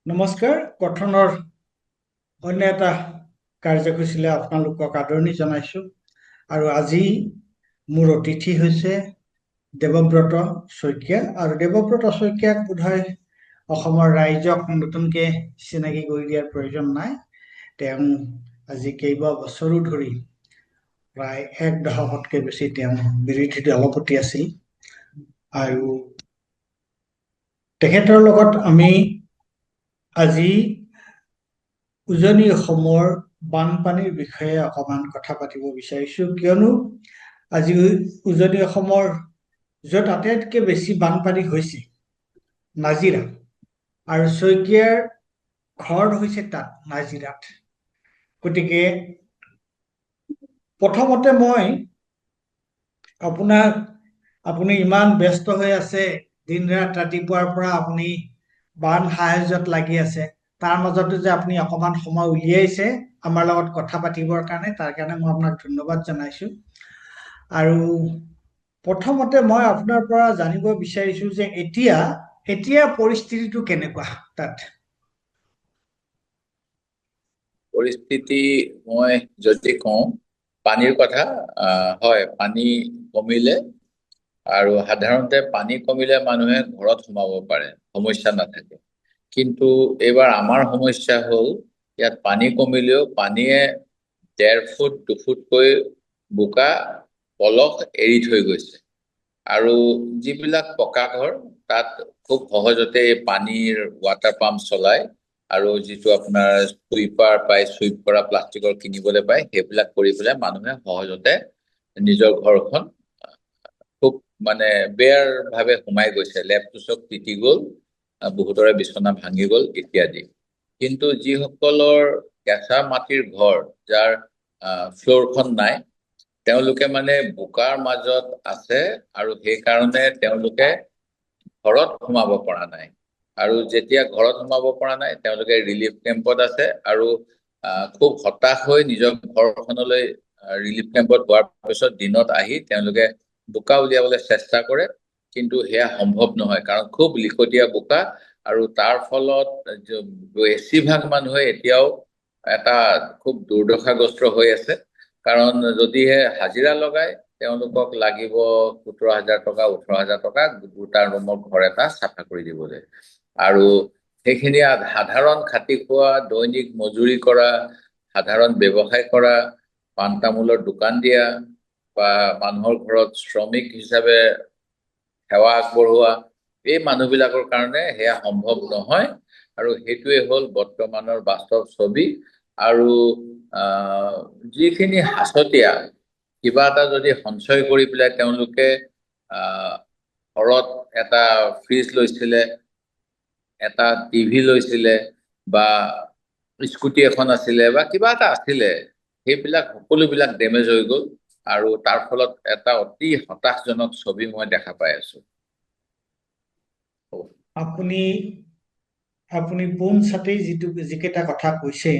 নমস্কাৰ। কথনৰ অন্য এটা কাৰ্যসূচীলৈ আপোনালোকক আদৰণি জনাইছোঁ। আৰু আজি মোৰ অতিথি হৈছে দেৱব্ৰত শইকীয়া। আৰু দেৱব্ৰত শইকীয়াক বোধহয় অসমৰ ৰাইজক নতুনকৈ চিনাকি কৰি দিয়াৰ প্ৰয়োজন নাই। তেওঁ আজি কেইবা বছৰো ধৰি প্ৰায় এক দশকতকৈ বেছি তেওঁ বিৰোধী দলপতি আছিল। আৰু তেখেতৰ লগত আমি আজি উজনি অসমৰ বানপানীৰ বিষয়ে অকমান কথা পাতিব বিচাৰিছো, কিয়নো আজি উজনি অসমৰ য'ত আটাইতকৈ বেছি বানপানী হৈছে নাজিৰা, আৰু শইকীয়াৰ ঘৰ হৈছে তাত নাজিৰাত। গতিকে প্ৰথমতে মই আপোনাক, আপুনি ইমান ব্যস্ত হৈ আছে, দিন ৰাত ৰাতিপুৱাৰ পৰা আপুনি বান সাহায্যত লাগি আছে, তাৰ মাজতো যে আপুনি অকমান সময় উলিয়াইছে আমাৰ লগত কথা পাতিবৰ কাৰণে, তাৰ কাৰণে মই আপোনাক ধন্যবাদ জনাইছো। আৰু প্ৰথমতে মই আপোনাৰ পৰা জানিব বিচাৰিছো যে এতিয়া পৰিস্থিতিটো কেনেকুৱা তাত? পৰিস্থিতি মই যদি কওঁ পানীৰ কথা, হয়, পানী কমিলে আৰু সাধাৰণতে পানী কমিলে মানুহে ঘৰত সোমাব পাৰে, সমস্যা নাথাকে। কিন্তু এইবাৰ আমাৰ সমস্যা হ'ল ইয়াত পানী কমিলেও পানীয়ে 1.5 ফুট 2 ফুটকৈ বোকা পলস এৰি থৈ গৈছে। আৰু যিবিলাক পকা ঘৰ তাত খুব সহজতে পানীৰ ৱাটাৰ পাম্প চলায়, আৰু যিটো আপোনাৰ চুইপাৰ পায়, চুইপ কৰা প্লাষ্টিকৰ কিনিবলৈ পায়, সেইবিলাক কৰি পেলাই মানুহে সহজতে নিজৰ ঘৰখন খুব বেয়াৰ ভাৱে সোমাই গৈছে। লেপটো চব তিতি গ'ল, বহুতৰে বিছনা ভাঙি গ'ল ইত্যাদি। কিন্তু যিসকলৰ কেঁচা মাটিৰ ঘৰ, যাৰ ফ্ল'ৰখন নাই, তেওঁলোকে বোকাৰ মাজত আছে আৰু সেইকাৰণে তেওঁলোকে ঘৰত সোমাব পৰা নাই। আৰু যেতিয়া ঘৰত সোমাব পৰা নাই, তেওঁলোকে ৰিলিফ কেম্পত আছে আৰু খুব হতাশ হৈ নিজৰ ঘৰখনলৈ ৰিলিফ কেম্পত যোৱাৰ পিছত দিনত আহি তেওঁলোকে বোকা উলিয়াবলৈ চেষ্টা কৰে, কিন্তু সেয়া সম্ভৱ নহয়, কাৰণ খুব লিকটীয়া বোকা। আৰু তাৰ ফলত বেছিভাগ মানুহে এতিয়াও এটা খুব দুৰ্দশাগ্ৰস্ত হৈ আছে, কাৰণ যদিহে হাজিৰা লগায় তেওঁলোকক লাগিব 17,000 টকা 18,000 টকা দুটা ৰুমৰ ঘৰ এটা চাফা কৰি দিবলৈ। আৰু সেইখিনি সাধাৰণ খাটি খোৱা, দৈনিক মজুৰি কৰা, সাধাৰণ ব্যৱসায় কৰা, পাণ তামোলৰ দোকান দিয়া বা মানুহৰ ঘৰত শ্ৰমিক হিচাপে সেৱা আগবঢ়োৱা, এই মানুহবিলাকৰ কাৰণে সেয়া সম্ভৱ নহয়। আৰু সেইটোৱে হ'ল বৰ্তমানৰ বাস্তৱ ছবি। আৰু যিখিনি সাঁচতীয়া কিবা এটা যদি সঞ্চয় কৰি পেলাই তেওঁলোকে ঘৰত এটা ফ্ৰিজ লৈছিলে, এটা টিভি লৈছিলে, বা স্কুটি এখন আছিলে, বা কিবা এটা আছিলে, সেইবিলাক সকলোবিলাক ডেমেজ হৈ গ'ল। আৰু তাৰ ফলত এটা অতি হতাশজনক ছবি মই দেখা পাই আছো। আপুনি আপুনি পোনছাটেই যিকেইটা কথা কৈছে,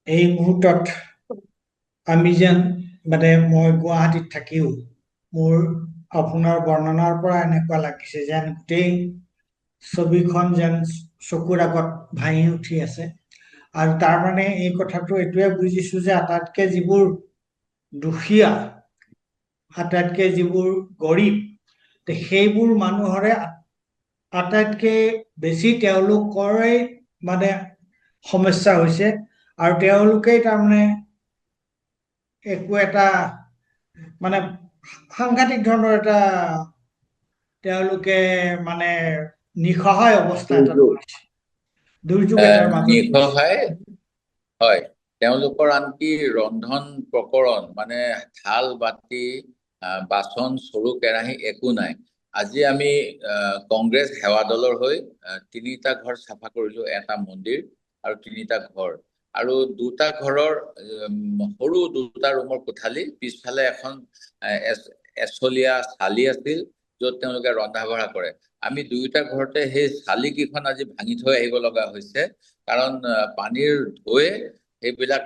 এই মুহূৰ্তত আমি যেন মই গুৱাহাটীত থাকিও মোৰ আপোনাৰ বৰ্ণনাৰ পৰা এনেকুৱা লাগিছে যেন গোটেই ছবিখন যেন চকুৰ আগত ভাঁহি উঠি আছে। আৰু তাৰ এই কথাটো এইটোৱে বুজিছো যে আটাইতকৈ যিবোৰ দুখীয়া, আটাইতকৈ যিবোৰ গৰীব, সেইবোৰ মানুহৰে আটাইতকৈ বেছি তেওঁলোকৰে সমস্যা হৈছে। আৰু তেওঁলোকেই একো এটা সাংঘাতিক ধৰণৰ এটা তেওঁলোকে নিসহায় অৱস্থা এটাত দুৰ্যোগ পৰিছে, দুৰ্যোগ এটাৰ মাজত পৰিছে। নিসহায়, হয়। তেওঁলোকৰ আনকি ৰন্ধন প্ৰকৰণ থাল বাতি, বাচন চৰু কেৰাহী একো নাই। আজি আমি কংগ্ৰেছ সেৱা দলৰ হৈ 3টা ঘৰ চাফা কৰিলো, এটা মন্দিৰ আৰু 3টা ঘৰ, আৰু 2টা ঘৰৰ সৰু 2টা ৰুমৰ কোঠালি, পিছফালে এখন এচলীয়া চালি আছিল য'ত তেওঁলোকে ৰন্ধা বঢ়া কৰে। আমি 2টা ঘৰতে সেই চালি কেইখন আজি ভাঙি থৈ আহিব লগা হৈছে, কাৰণ পানীৰ ঢৌৱে সেইবিলাক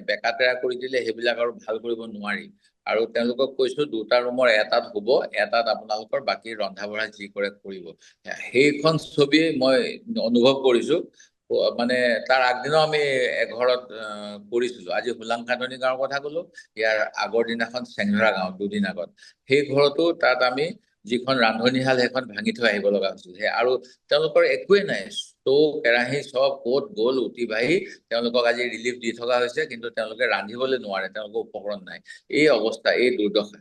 বেকাতেৰা কৰি দিলে, সেইবিলাক আৰু ভাল কৰিব নোৱাৰি। আৰু তেওঁলোকক কৈছো 2টা ৰুমৰ এটাত হ'ব, এটাত আপোনালোকৰ বাকী ৰন্ধা বঢ়া যি কৰে কৰিব। সেইখন ছবি মই অনুভৱ কৰিছো। মানে তাৰ আগদিনাও আমি এঘৰত কৰিছিলো। আজি হোলাংকাটনি গাঁৱৰ কথা কলো, ইয়াৰ আগৰ দিনাখন চেংধৰা গাঁও 2 দিন আগত। সেই ঘৰতো তাত আমি যিখন ৰান্ধনীশাল সেইখন ভাঙি থৈ আহিব লগা হৈছিল। আৰু তেওঁলোকৰ একোৱেই নাই, ষ্টৌ কেৰাহী চব ক'ত গ'ল উঠি বাঢ়ি তেওঁলোকক আজি ৰিলিফ দি থকা হৈছে, কিন্তু তেওঁলোকে ৰান্ধিবলৈ নোৱাৰে, তেওঁলোকৰ উপকৰণ নাই। এই অৱস্থা, এই দুৰ্দশা।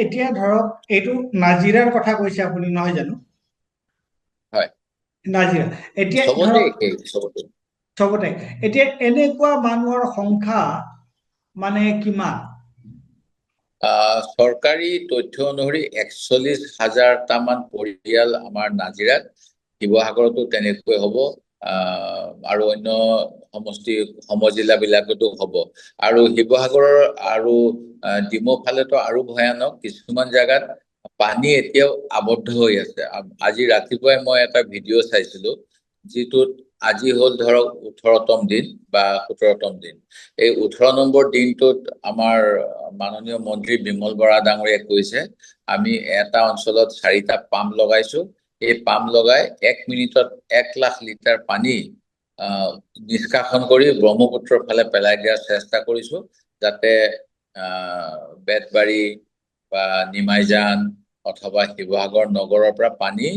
এতিয়া ধৰক এইটো নাজিৰাৰ কথা কৈছে আপুনি, নহয় জানো? হয়, নাজিৰা এতিয়া চবতে ধৰক একেই, চবতে। চবতে এতিয়া এনেকুৱা মানুহৰ সংখ্যা মানে কিমান? চৰকাৰী তথ্য অনুসৰি 41,000টামান পৰিয়াল আমাৰ নাজিৰাত, শিৱসাগৰতো তেনেকৈ হ'ব, আৰু অন্য সমজিলা বিলাকতো হ'ব। আৰু শিৱসাগৰৰ আৰু ডিমৌ ফালেতো আৰু ভয়ানক, কিছুমান জাগাত পানী এতিয়াও আবদ্ধ হৈ আছে। আজি ৰাতিপুৱাই মই এটা ভিডিঅ' চাইছিলো, যিটোত আজি হ'ল ধৰক 18তম দিন বা 17তম দিন। এই 18 নম্বৰ দিনটোত আমাৰ মাননীয় মন্ত্ৰী বিমল বৰা ডাঙৰীয়াই কৈছে, আমি এটা অঞ্চলত 4টা পাম্প লগাইছো। এই পাম্প লগাই 1 মিনিটত 1 লাখ লিটাৰ পানী নিষ্কাশন কৰি ব্ৰহ্মপুত্ৰৰ ফালে পেলাই দিয়াৰ চেষ্টা কৰিছো, যাতে বেতবাৰী বা নিমাইজান অথবা শিৱসাগৰ নগৰৰ পৰা পানী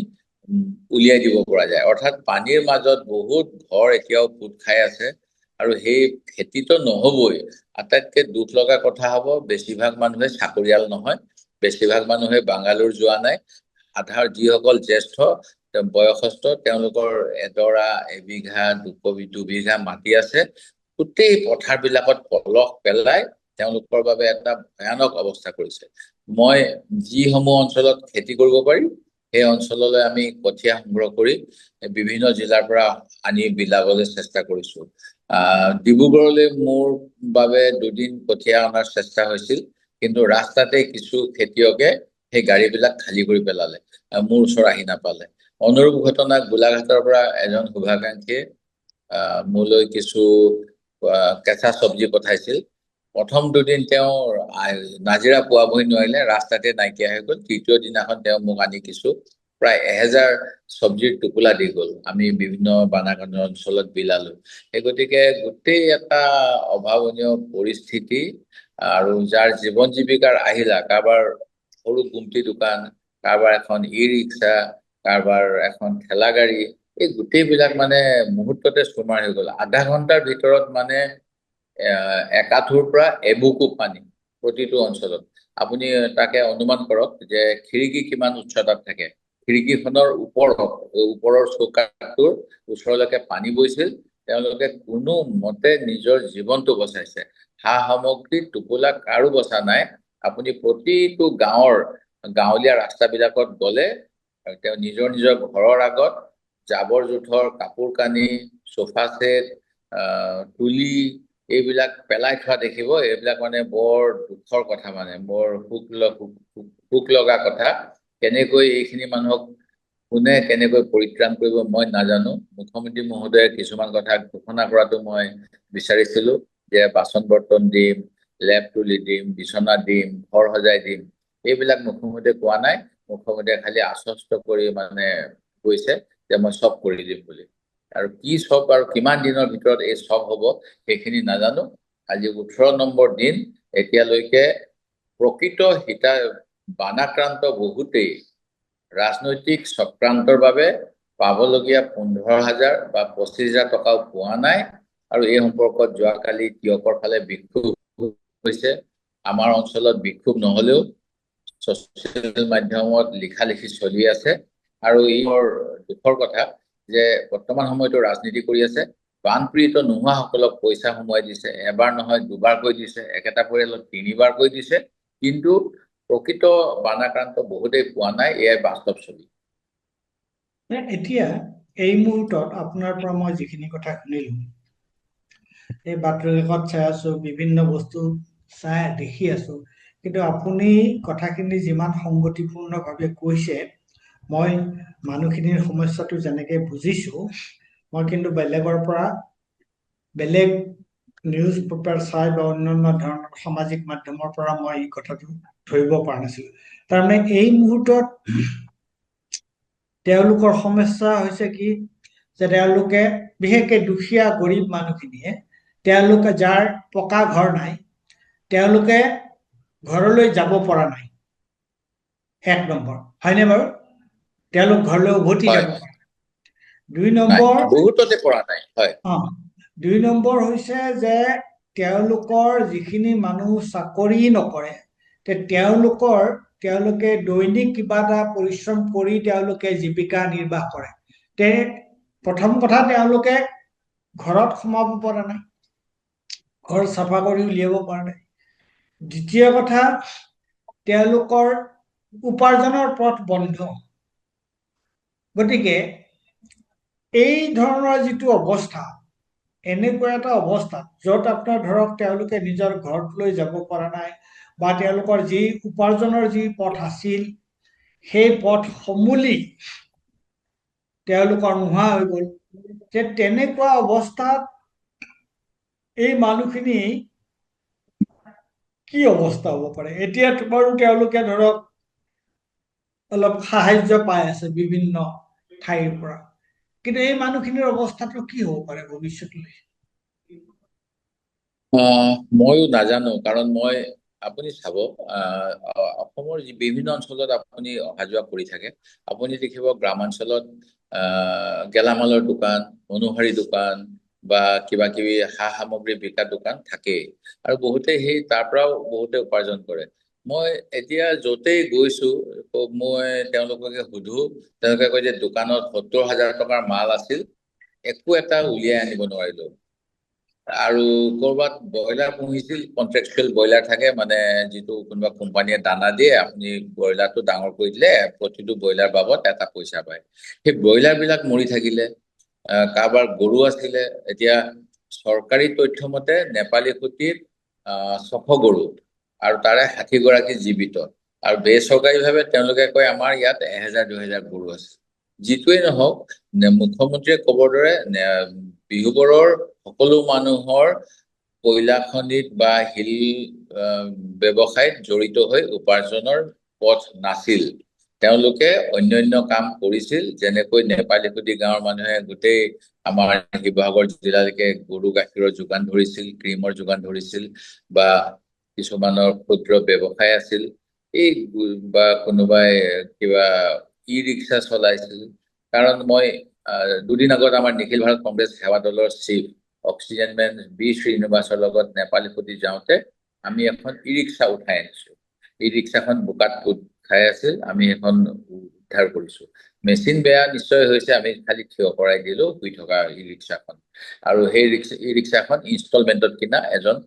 উলিয়াই দিব পৰা যায়। অৰ্থাৎ পানীৰ মাজত বহুত ঘৰ এতিয়াও পোত খাই আছে, আৰু সেই খেতিটো নহবই। আটাইতকৈ দুখ লগা কথা হ'ব, বেছিভাগ মানুহে চাকৰিয়াল নহয়, বেছিভাগ মানুহে বাংগালোৰ যোৱা নাই। যিসকল জ্যেষ্ঠ বয়সস্থ, তেওঁলোকৰ এডৰা এবিঘা 2 বিঘা মাটি আছে, গোটেই পথাৰবিলাকত পলস পেলাই তেওঁলোকৰ বাবে এটা ভয়ানক অৱস্থা কৰিছে। মই যিসমূহ অঞ্চলত খেতি কৰিব পাৰি, সেই অঞ্চললৈ আমি কঠীয়া সংগ্ৰহ কৰি বিভিন্ন জিলাৰ পৰা আনি বিলাবলৈ চেষ্টা কৰিছো। ডিব্ৰুগড়লৈ মোৰ বাবে 2 দিন কঠীয়া অনাৰ চেষ্টা হৈছিল, কিন্তু ৰাস্তাতে কিছু খেতিয়কে সেই গাড়ীবিলাক খালী কৰি পেলালে, মোৰ ওচৰ আহি নাপালে। অনুৰূপ ঘটনা গোলাঘাটৰ পৰা এজন শুভাকাংক্ষীয়ে মোলৈ কিছু কেঁচা চব্জি পঠাইছিল। প্ৰথম 2 দিন তেওঁ নাজিৰা পোৱাবহি নোৱাৰিলে, ৰাস্তাতে নাইকিয়া হৈ গ'ল। তৃতীয় দিনাখন তেওঁ মোক আনি কিছু প্ৰায় 1000 চব্জিৰ টোপোলা দি গ'ল। আমি বিভিন্ন বানাকানি অঞ্চলত বিলালো। সেই গতিকে গোটেই এটা অভাৱনীয় পৰিস্থিতি, আৰু যাৰ জীৱন জীৱিকাৰ আহিলা, কাৰোবাৰ সৰু গুমটি দোকান, কাৰোবাৰ এখন ই-ৰিক্সা, কাৰোবাৰ এখন ঠেলা গাড়ী, এই গোটেইবিলাক মানে মুহূৰ্ততে চুৰমাৰ হৈ গ'ল। আধা ঘণ্টাৰ ভিতৰত মানে একাঠুৰ পৰা এবুকু পানী প্ৰতিটো অঞ্চলত। আপুনি তাকে অনুমান কৰক যে খিৰিকী কিমান উচ্চতাত থাকে। খিৰিকীখনৰ ওপৰৰ চৌকাটোৰ ওচৰলৈকে পানী বৈছিল। তেওঁলোকে কোনো মতে নিজৰ জীৱনটো বচাইছে। সা সামগ্ৰী টোপোলা কাৰো বচা নাই। আপুনি প্ৰতিটো গাঁৱলীয়া ৰাস্তাবিলাকত গ'লে তেওঁ নিজৰ ঘৰৰ আগত জাবৰ জোথৰ, কাপোৰ কানি, সোফা ছেট, তুলি, এইবিলাক পেলাই থোৱা দেখিব। এইবিলাক মানে বৰ দুখৰ কথা, মানে বৰ সুখ লগা কথা। কেনেকৈ এইখিনি মানুহক কোনে কেনেকৈ পৰিত্ৰাণ কৰিব মই নাজানো। মুখ্যমন্ত্ৰী মহোদয়ে কিছুমান কথা ঘোষণা কৰাটো মই বিচাৰিছিলো, যে বাচন বৰ্তন দিম, লেপ তুলি দিম, বিচনা দিম, ঘৰ সজাই দিম। এইবিলাক মুখ্যমন্ত্ৰীয়ে কোৱা নাই। মুখ্যমন্ত্ৰীয়ে খালি আশ্বস্ত কৰি মানে কৈছে যে মই চব কৰি দিম বুলি। আৰু কি চব আৰু কিমান দিনৰ ভিতৰত এই চব হ'ব সেইখিনি নাজানো। আজি 18 নম্বৰ দিন, এতিয়ালৈকে প্ৰকৃত বানাক্ৰান্ত বহুতেই ৰাজনৈতিক চক্ৰান্তৰ বাবে পাবলগীয়া 15,000 বা 25,000 টকাও পোৱা নাই। আৰু এই সম্পৰ্কত যোৱাকালি তিয়কৰ ফালে বিক্ষোভ হৈছে। আমাৰ অঞ্চলত বিক্ষোভ নহলেও ছচিয়েল মাধ্যমত লিখি চলি আছে। আৰু এই বৰ দুখৰ কথা যে বৰ্তমান সময়তো ৰাজনীতি কৰি আছে। বানপীড়িত নোহোৱাসকলক পইচা সোমোৱাই দিছে, এবাৰ নহয় 2বাৰকৈ দিছে, একেটা পৰিয়ালত 3বাৰকৈ দিছে, কিন্তু প্ৰকৃত বানাক্ৰান্ত বহুতেই পোৱা নাই। এয়াই বাস্তৱ ছবি। এতিয়া এই মুহূৰ্তত আপোনাৰ পৰা মই যিখিনি কথা শুনিলো, এই বাতৰি কাকত চাই আছো, বিভিন্ন বস্তু দেখি আছো, কিন্তু আপুনি কথাখিনি যিমান সংগতিপূৰ্ণভাৱে কৈছে, মই মানুহখিনিৰ সমস্যাটো যেনেকে বুজিছো, মই কিন্তু বেলেগ নিউজ পেপাৰ চাই বা অন্যান্য ধৰণৰ সামাজিক মাধ্যমৰ পৰা মই এই কথাটো ধৰিব পৰা নাছিলো। তাৰমানে এই মুহূৰ্তত তেওঁলোকৰ সমস্যা হৈছে কি, যে তেওঁলোকে বিশেষকৈ দুখীয়া গৰীব মানুহখিনিয়ে, তেওঁলোকে যাৰ পকা ঘৰ নাই, তেওঁলোকে ঘৰলৈ যাব পৰা নাই। 1 নম্বৰ, হয়নে বাৰু? তেওঁলোক ঘৰলৈ উভতি হয় যাব পৰা নাই। 2 নাই, নম্বৰ, বহুততে পৰা নাই। হয় 2 নম্বৰ হৈছে যে তেওঁলোকৰ যিখিনি মানুহ চাকৰি নকৰে, তেওঁলোকে দৈনিক কিবা এটা পৰিশ্ৰম কৰি তেওঁলোকে জীৱিকা নিৰ্বাহ কৰে। প্ৰথম কথা, তেওঁলোকে ঘৰত সোমাব পৰা নাই, ঘৰ চাফা কৰি উলিয়াব পৰা নাই। দ্বিতীয় কথা, তেওঁলোকৰ উপাৰ্জনৰ পথ বন্ধ। গতিকে এই ধৰণৰ যিটো অৱস্থা, এনেকুৱা এটা অৱস্থাত য'ত আপোনাৰ ধৰক তেওঁলোকে নিজৰ ঘৰলৈ যাব পৰা নাই, বা তেওঁলোকৰ যি উপাৰ্জনৰ যি পথ আছিল, সেই পথ সমূলি তেওঁলোকৰ নোহোৱা হৈ গ'ল। তেনেকুৱা অৱস্থাত এই মানুহখিনি কি অৱস্থা হ'ব পাৰে? এতিয়া বাৰু তেওঁলোকে ধৰক অলপ সাহায্য পাই আছে বিভিন্ন ঠাইৰ পৰা, কিন্তু এই মানুহখিনিৰ অৱস্থাটো কি হ'ব পাৰে ভৱিষ্যতলৈ? ময়ো নাজানো, কাৰণ আপুনি চাব, অসমৰ বিভিন্ন অঞ্চলত আপুনি অহা যোৱা কৰি থাকে, আপুনি দেখিব গ্ৰামাঞ্চলত গেলামালৰ দোকান, মনোহাৰী দোকান বা কিবা কিবি সা সামগ্ৰী বিকা দোকান থাকেই, আৰু বহুতে সেই তাৰ পৰাও বহুতে উপাৰ্জন কৰে। মই এতিয়া য'তেই গৈছো, মই তেওঁলোককে সুধো, তেওঁলোকে কয় যে দোকানত 70,000 টকাৰ মাল আছিল, একো এটা উলিয়াই আনিব নোৱাৰিলো। আৰু কৰবাত ব্ৰইলাৰ পুহিছিল, কন্ট্ৰেকচুৱেল ব্ৰইলাৰ থাকে, মানে যিটো কোনোবা কোম্পানীয়ে দানা দিয়ে, আপুনি ব্ৰইলাৰটো ডাঙৰ কৰি দিলে প্ৰতিটো ব্ৰইলাৰ বাবদ এটা পইচা পায়। সেই ব্ৰইলাৰ বিলাক মৰি থাকিলে। কাৰোবাৰ গৰু আছিলে, এতিয়া চৰকাৰী তথ্য মতে নেপালী খুটিত 600 গৰু, আৰু তাৰে 60 গৰাকী জীৱিত, আৰু বেচৰকাৰীভাৱে তেওঁলোকে কয় আমাৰ ইয়াত 1000-2000 গৰু আছে। যিটোৱেই নহওক, মুখ্যমন্ত্ৰীয়ে ক'বৰ দৰে বিহুবৰৰ সকলো মানুহৰ কয়লা খনিত বা শিল ব্যৱসায়ত জড়িত হৈ উপাৰ্জনৰ পথ নাছিল। তেওঁলোকে অন্যান্য কাম কৰিছিল, যেনেকৈ নেপালীকুটি গাঁৱৰ মানুহে গোটেই আমাৰ শিৱসাগৰ জিলালৈকে গৰু গাখীৰৰ যোগান ধৰিছিল, ক্ৰীমৰ যোগান ধৰিছিল, বা কিছুমানৰ ক্ষুদ্ৰ ব্যৱসায় আছিল, এই বা কোনোবাই কিবা ই-ৰিক্সা চলাইছিল। কাৰণ মই দুদিন আগত আমাৰ নিখিল ভাৰত কংগ্ৰেছ সেৱা দলৰ চিফ অক্সিজেন মেন বি শ্ৰীনিবাসৰ লগত নেপালীকুটি যাওঁতে আমি এখন ই-ৰিক্সা উঠাই আনিছো। ই-ৰিক্সাখন বোকাত পোত খাই আছিল, আমি এখন উদ্ধাৰ কৰিছো। মেচিন বেয়া নিশ্চয় হৈছে, আমি খালি থিয় কৰাই দিলো শুই থকা ই-ৰিক্সাখন। আৰু সেই ই-ৰিক্সাখন ইনষ্টলমেণ্টত কিনা এজন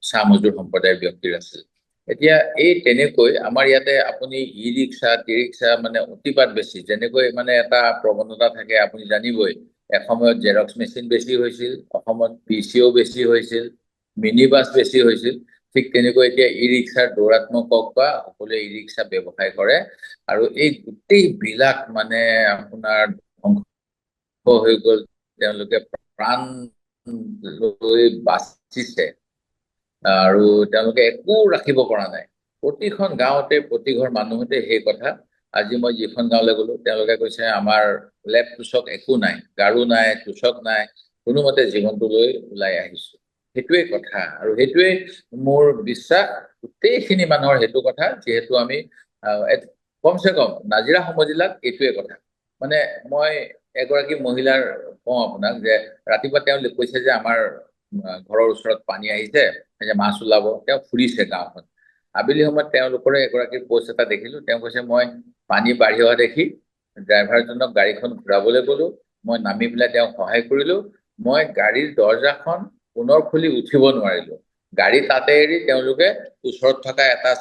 চাহ মজদুৰ সম্প্ৰদায়ৰ ব্যক্তিৰ আছিল। এতিয়া এই তেনেকৈ আমাৰ ইয়াতে আপুনি ই-ৰিক্সা, টি-ৰিক্সা মানে অতিপাত বেছি। যেনেকৈ মানে এটা প্ৰৱণতা থাকে, আপুনি জানিবই, এসময়ত জেৰক্স মেচিন বেছি হৈছিল, অসমত PCO বেছি হৈছিল, মিনি বাছ বেছি হৈছিল। ঠিক তেনেকৈ এতিয়া ই-ৰিক্সাৰ দৌৰাত্মক হওক বা সকলোৱে ই-ৰিক্সা ব্যৱসায় কৰে, আৰু এই গোটেইবিলাক মানে আপোনাৰ ধ্বংস হৈ গ'ল। তেওঁলোকে প্ৰাণ লৈ বাচিছে, আৰু তেওঁলোকে একো ৰাখিব পৰা নাই। প্ৰতিখন গাঁৱতে, প্ৰতি ঘৰ মানুহতে সেই কথা। আজি মই যিখন গাঁৱলৈ গলো, তেওঁলোকে কৈছে আমাৰ লেপ তুচক একো নাই, গাৰু নাই, তুচক নাই, কোনোমতে জীৱনটো লৈ ওলাই আহিছো। সেইটোৱে কথা, আৰু সেইটোৱে মোৰ বিশ্বাস গোটেইখিনি মানুহৰ সেইটো কথা। যিহেতু আমি কমচে কম নাজিৰা সমজিলাত এইটোৱে কথা। মানে মই এগৰাকী মহিলাৰ কওঁ আপোনাক, যে ৰাতিপুৱা তেওঁ কৈছে যে আমাৰ ঘৰৰ ওচৰত পানী আহিছে, যে মাছ ওলাব, তেওঁ ফুৰিছে গাঁওখন। আবেলি সময়ত তেওঁলোকৰে এগৰাকী পোষ্ট এটা দেখিলো, তেওঁ কৈছে মই পানী বাঢ়ি অহা দেখি ড্ৰাইভাৰজনক গাড়ীখন ঘূৰাবলৈ গলো, মই নামি পেলাই তেওঁক সহায় কৰিলো, মই গাড়ীৰ দৰ্জাখন পুনৰ খুলি উঠিব নোৱাৰিলো। গাড়ী তাতে এৰি তেওঁলোকে ওচৰত থকা এটা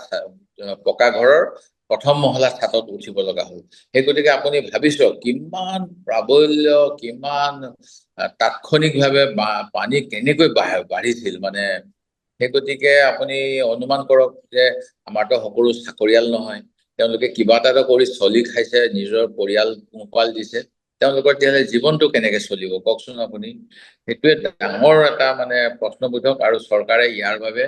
পকা ঘৰৰ প্ৰথম মহলা ছাদত উঠিব লগা হ'ল। সেই গতিকে আপুনি ভাবি চাওক, কিমান প্ৰাবল্য, কিমান তাৎক্ষণিকভাৱে পানী কেনেকৈ বাঢ়িছিল। মানে সেই গতিকে আপুনি অনুমান কৰক যে আমাৰতো সকলো চাকৰিয়াল নহয়, তেওঁলোকে কিবা এটা কৰি চলি খাইছে, নিজৰ পৰিয়াল পোহপাল দিছে। তেওঁলোকৰ তেতিয়াহ'লে জীৱনটো কেনেকে চলিব কওকচোন আপুনি? সেইটোৱে ডাঙৰ এটা মানে প্ৰশ্নবোধক, আৰু চৰকাৰে ইয়াৰ বাবে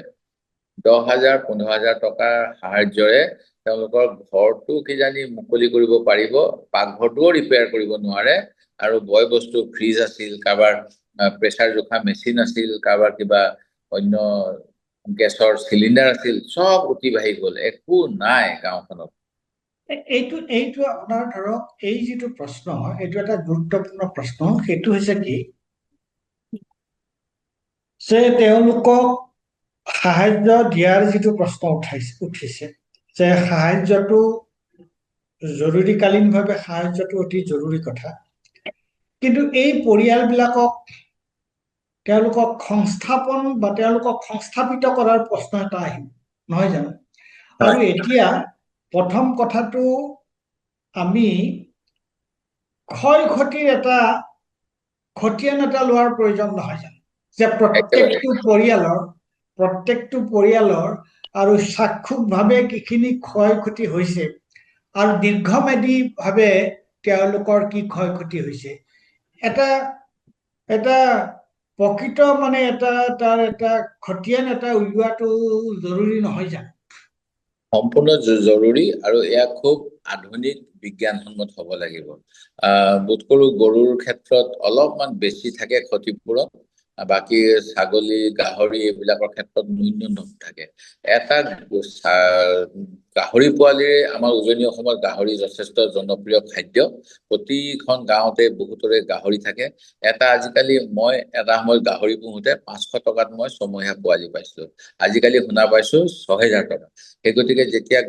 10,000 15,000 টকাৰ সাহায্যৰে তেওঁলোকৰ ঘৰটো কিজানি মুকলি কৰিব পাৰিব, পাকঘৰটোও ৰিপেয়াৰ কৰিব নোৱাৰে, আৰু বয় বস্তু ফ্ৰিজ আছিল, কাৰোবাৰ প্ৰেছাৰ জোখা মেচিন আছিল, কাৰোবাৰ কিবা অন্য গেছৰ চিলিণ্ডাৰ আছিল, চব উটি বাঢ়ি গ'ল, একো নাই গাঁওখনত। এইটো আপোনাৰ ধৰক এই যিটো প্ৰশ্ন, এইটো এটা গুৰুত্বপূৰ্ণ প্ৰশ্ন। সেইটো হৈছে কি যে তেওঁলোকক সাহায্য দিয়াৰ যিটো প্ৰশ্ন উঠিছে যে সাহায্যটো জৰুৰীকালীনভাৱে সাহায্যটো অতি জৰুৰী কথা, কিন্তু এই পৰিয়ালবিলাকক তেওঁলোকক সংস্থাপন বা তেওঁলোকক সংস্থাপিত কৰাৰ প্ৰশ্ন এটা আহিব, নহয় জানো? আৰু এতিয়া প্ৰথম কথাটো আমি ক্ষয় ক্ষতিৰ এটা খতিয়ান এটা লোৱাৰ প্ৰয়োজন নহয় জানো, যে একেবাৰে প্ৰত্যেকটো পৰিয়ালৰ আৰু চাক্ষুষভাৱে কিখিনি ক্ষয় ক্ষতি হৈছে আৰু দীৰ্ঘম্যাদীভাৱে তেওঁলোকৰ কি ক্ষয় ক্ষতি হৈছে, এটা এটা প্ৰকৃত মানে তাৰ এটা খতিয়ান এটা উলিওৱাটো জৰুৰী নহয় জানো? সম্পূৰ্ণ জৰুৰী, আৰু এয়া খুব আধুনিক বিজ্ঞানসন্মত হ'ব লাগিব। বোধ কৰোঁ গৰুৰ ক্ষেত্ৰত অলপমান বেছি থাকে ক্ষতিপূৰণ, বাকী ছাগলী গাহৰি এইবিলাকৰ ক্ষেত্ৰত ন্যূনতম থাকে। এটা গাহৰি পোৱালিৰে আমাৰ উজনি অসমৰ গাহৰি যথেষ্ট জনপ্ৰিয় খাদ্য, প্ৰতিখন গাঁৱতে বহুতৰে গাহৰি থাকে। আজিকালি মই এটা সময়ত গাহৰি পুহোঁতে 500 টকাত মই ছমহীয়া পোৱালি পাইছিলো, আজিকালি শুনা পাইছো 6,000 টকা। সেই গতিকে যেতিয়া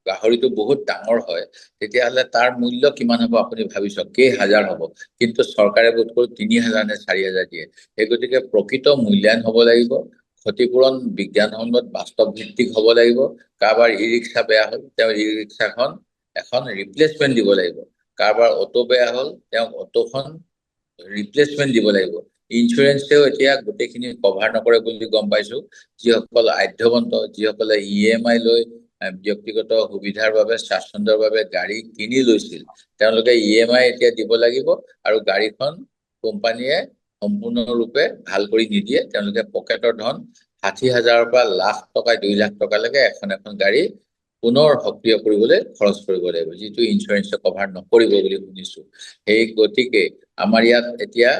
গাহৰিটো বহুত ডাঙৰ হয় তেতিয়াহ'লে তাৰ মূল্য কিমান হ'ব আপুনি ভাবি চাওক, কেইহাজাৰ হ'ব, কিন্তু চৰকাৰে বোধ কৰোঁ 3,000 নে 4,000 দিয়ে। সেই গতিকে প্ৰকৃত মূল্যায়ন হ'ব লাগিব, ক্ষতিপূৰণ বিজ্ঞানসন্মত বাস্তৱ ভিত্তিক হ'ব লাগিব। কাৰোবাৰ ই ৰিক্সা বেয়া হ'ল, তেওঁ ই ৰিক্সাখন এখন ৰিপ্লেচমেণ্ট দিব লাগিব। কাৰোবাৰ অটো বেয়া হ'ল, তেওঁক অটোখন ৰিপ্লেচমেণ্ট দিব লাগিব। ইঞ্চুৰেঞ্চেও এতিয়া গোটেইখিনি কভাৰ নকৰে বুলি গম পাইছো। যিসকল আধ্যবন্ত, যিসকলে EMI লৈ ব্যক্তিগত সুবিধাৰ বাবে স্বাচ্ছন্দ্যৰ বাবে গাড়ী কিনি লৈছিল, তেওঁলোকে EMI এতিয়া দিব লাগিব, আৰু গাড়ীখন কোম্পানীয়ে সম্পূৰ্ণৰূপে ভাল কৰি নিদিয়ে। তেওঁলোকে পকেটৰ ধন 60,000-ৰ পৰা লাখ টকা 2 লাখ টকালৈকে এখন গাড়ী পুনৰ সক্ৰিয় কৰিবলৈ খৰচ কৰিব লাগিব, যিটো ইঞ্চুৰেঞ্চে কভাৰ নকৰিব বুলি শুনিছো। সেই গতিকে আমাৰ ইয়াত এতিয়া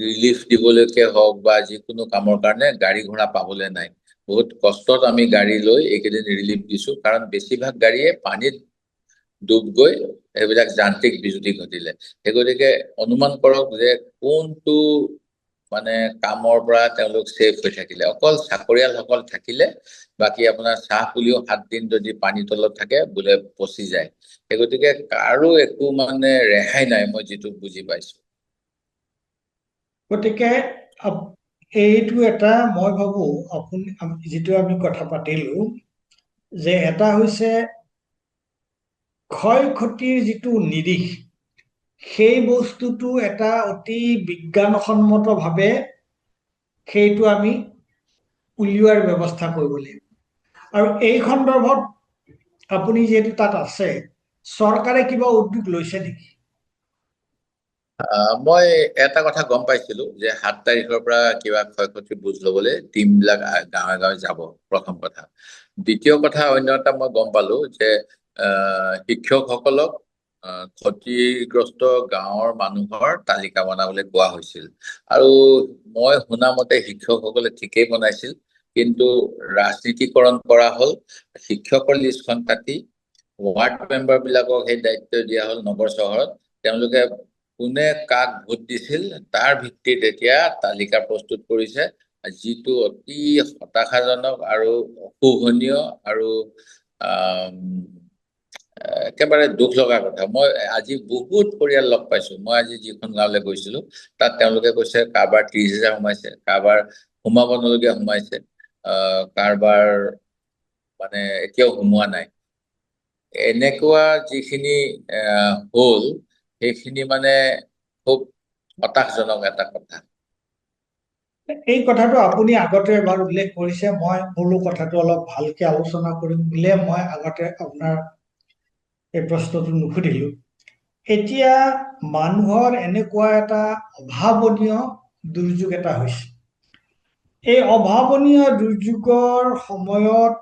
ৰিলিফ দিবলৈকে হওক বা যিকোনো কামৰ কাৰণে গাড়ী ঘোঁৰা পাবলৈ নাই। বহুত কষ্টত আমি গাড়ী লৈ এইকেইদিন ৰিলিফ দিছো, কাৰণ বেছিভাগ গাড়ীয়ে পানীত ডুব গৈ এইবিলাক যান্ত্ৰিক বিজুতি ঘটিলে। সেই গতিকে অনুমান কৰক যে কোনটো মানে কামৰ পৰা তেওঁলোক ছেফ হৈ থাকিলে। অকল চাকৰিয়ালসকল থাকিলে, বাকী আপোনাৰ চাহ পুলিও 7 দিন যদি পানী তলত থাকে বোলে পচি যায়। সেই গতিকে কাৰো একো মানে ৰেহাই নাই, মই যিটো বুজি পাইছো। গতিকে এইটো এটা মই ভাবো যিটো আমি কথা পাতিলো, যে এটা হৈছে ক্ষয় ক্ষতিৰ যিটো নিৰিখ, সেই বস্তুটো এটা অতি বিজ্ঞানসন্মতভাৱে সেইটো আমি উলিওৱাৰ ব্যৱস্থা কৰিব লাগিব। আৰু এই সন্দৰ্ভত আপুনি যিহেতু তাত আছে, চৰকাৰে কিবা উদ্যোগ লৈছে নেকি? মই এটা কথা গম পাইছিলো যে 7 তাৰিখৰ পৰা কিবা ক্ষয় ক্ষতিৰ বুজ ল'বলৈ টিমবিলাক গাঁৱে গাঁৱে যাব, প্ৰথম কথা। দ্বিতীয় কথা, অন্য এটা মই গম পালো যে শিক্ষকসকলক ক্ষতিগ্ৰস্ত গাঁৱৰ মানুহৰ তালিকা বনাবলৈ কোৱা হৈছিল। আৰু মই শুনা মতে শিক্ষকসকলে ঠিকেই বনাইছিল, কিন্তু ৰাজনীতিকৰণ কৰা হ'ল। শিক্ষকৰ লিষ্টখন কাটি ৱাৰ্ড মেম্বাৰবিলাকক সেই দায়িত্ব দিয়া হ'ল নগৰ চহৰত। তেওঁলোকে কোনে কাক ভোট দিছিল তাৰ ভিত্তিত এতিয়া তালিকা প্ৰস্তুত কৰিছে, যিটো অতি হতাশাজনক আৰু অশোভনীয় আৰু একেবাৰে দুখ লগা কথা। মই আজি বহুত পৰিয়াল লগ পাইছো, মই আজি যিখন গাঁৱলৈ গৈছিলো তাত তেওঁলোকে কৈছে কাৰোবাৰ 30,000 সোমাইছে, কাৰোবাৰ সোমাব নলগীয়া সোমাইছে, কাৰোবাৰ মানে এতিয়াও সোমোৱা নাই। এনেকুৱা যিখিনি হ'ল, সেইখিনি মানে খুব হতাশজনক এটা কথা। এই কথাটো আপুনি আগতে এবাৰ উল্লেখ কৰিছে, মই বোলো কথাটো অলপ ভালকে আলোচনা কৰিম বুলিয়ে মই আগতে আপোনাৰ এই প্ৰশ্নটো নুসুধিলো। এতিয়া মানুহৰ এনেকুৱা এটা অভাৱনীয় দুৰ্যোগ এটা হৈছে। এই অভাৱনীয় দুৰ্যোগৰ সময়ত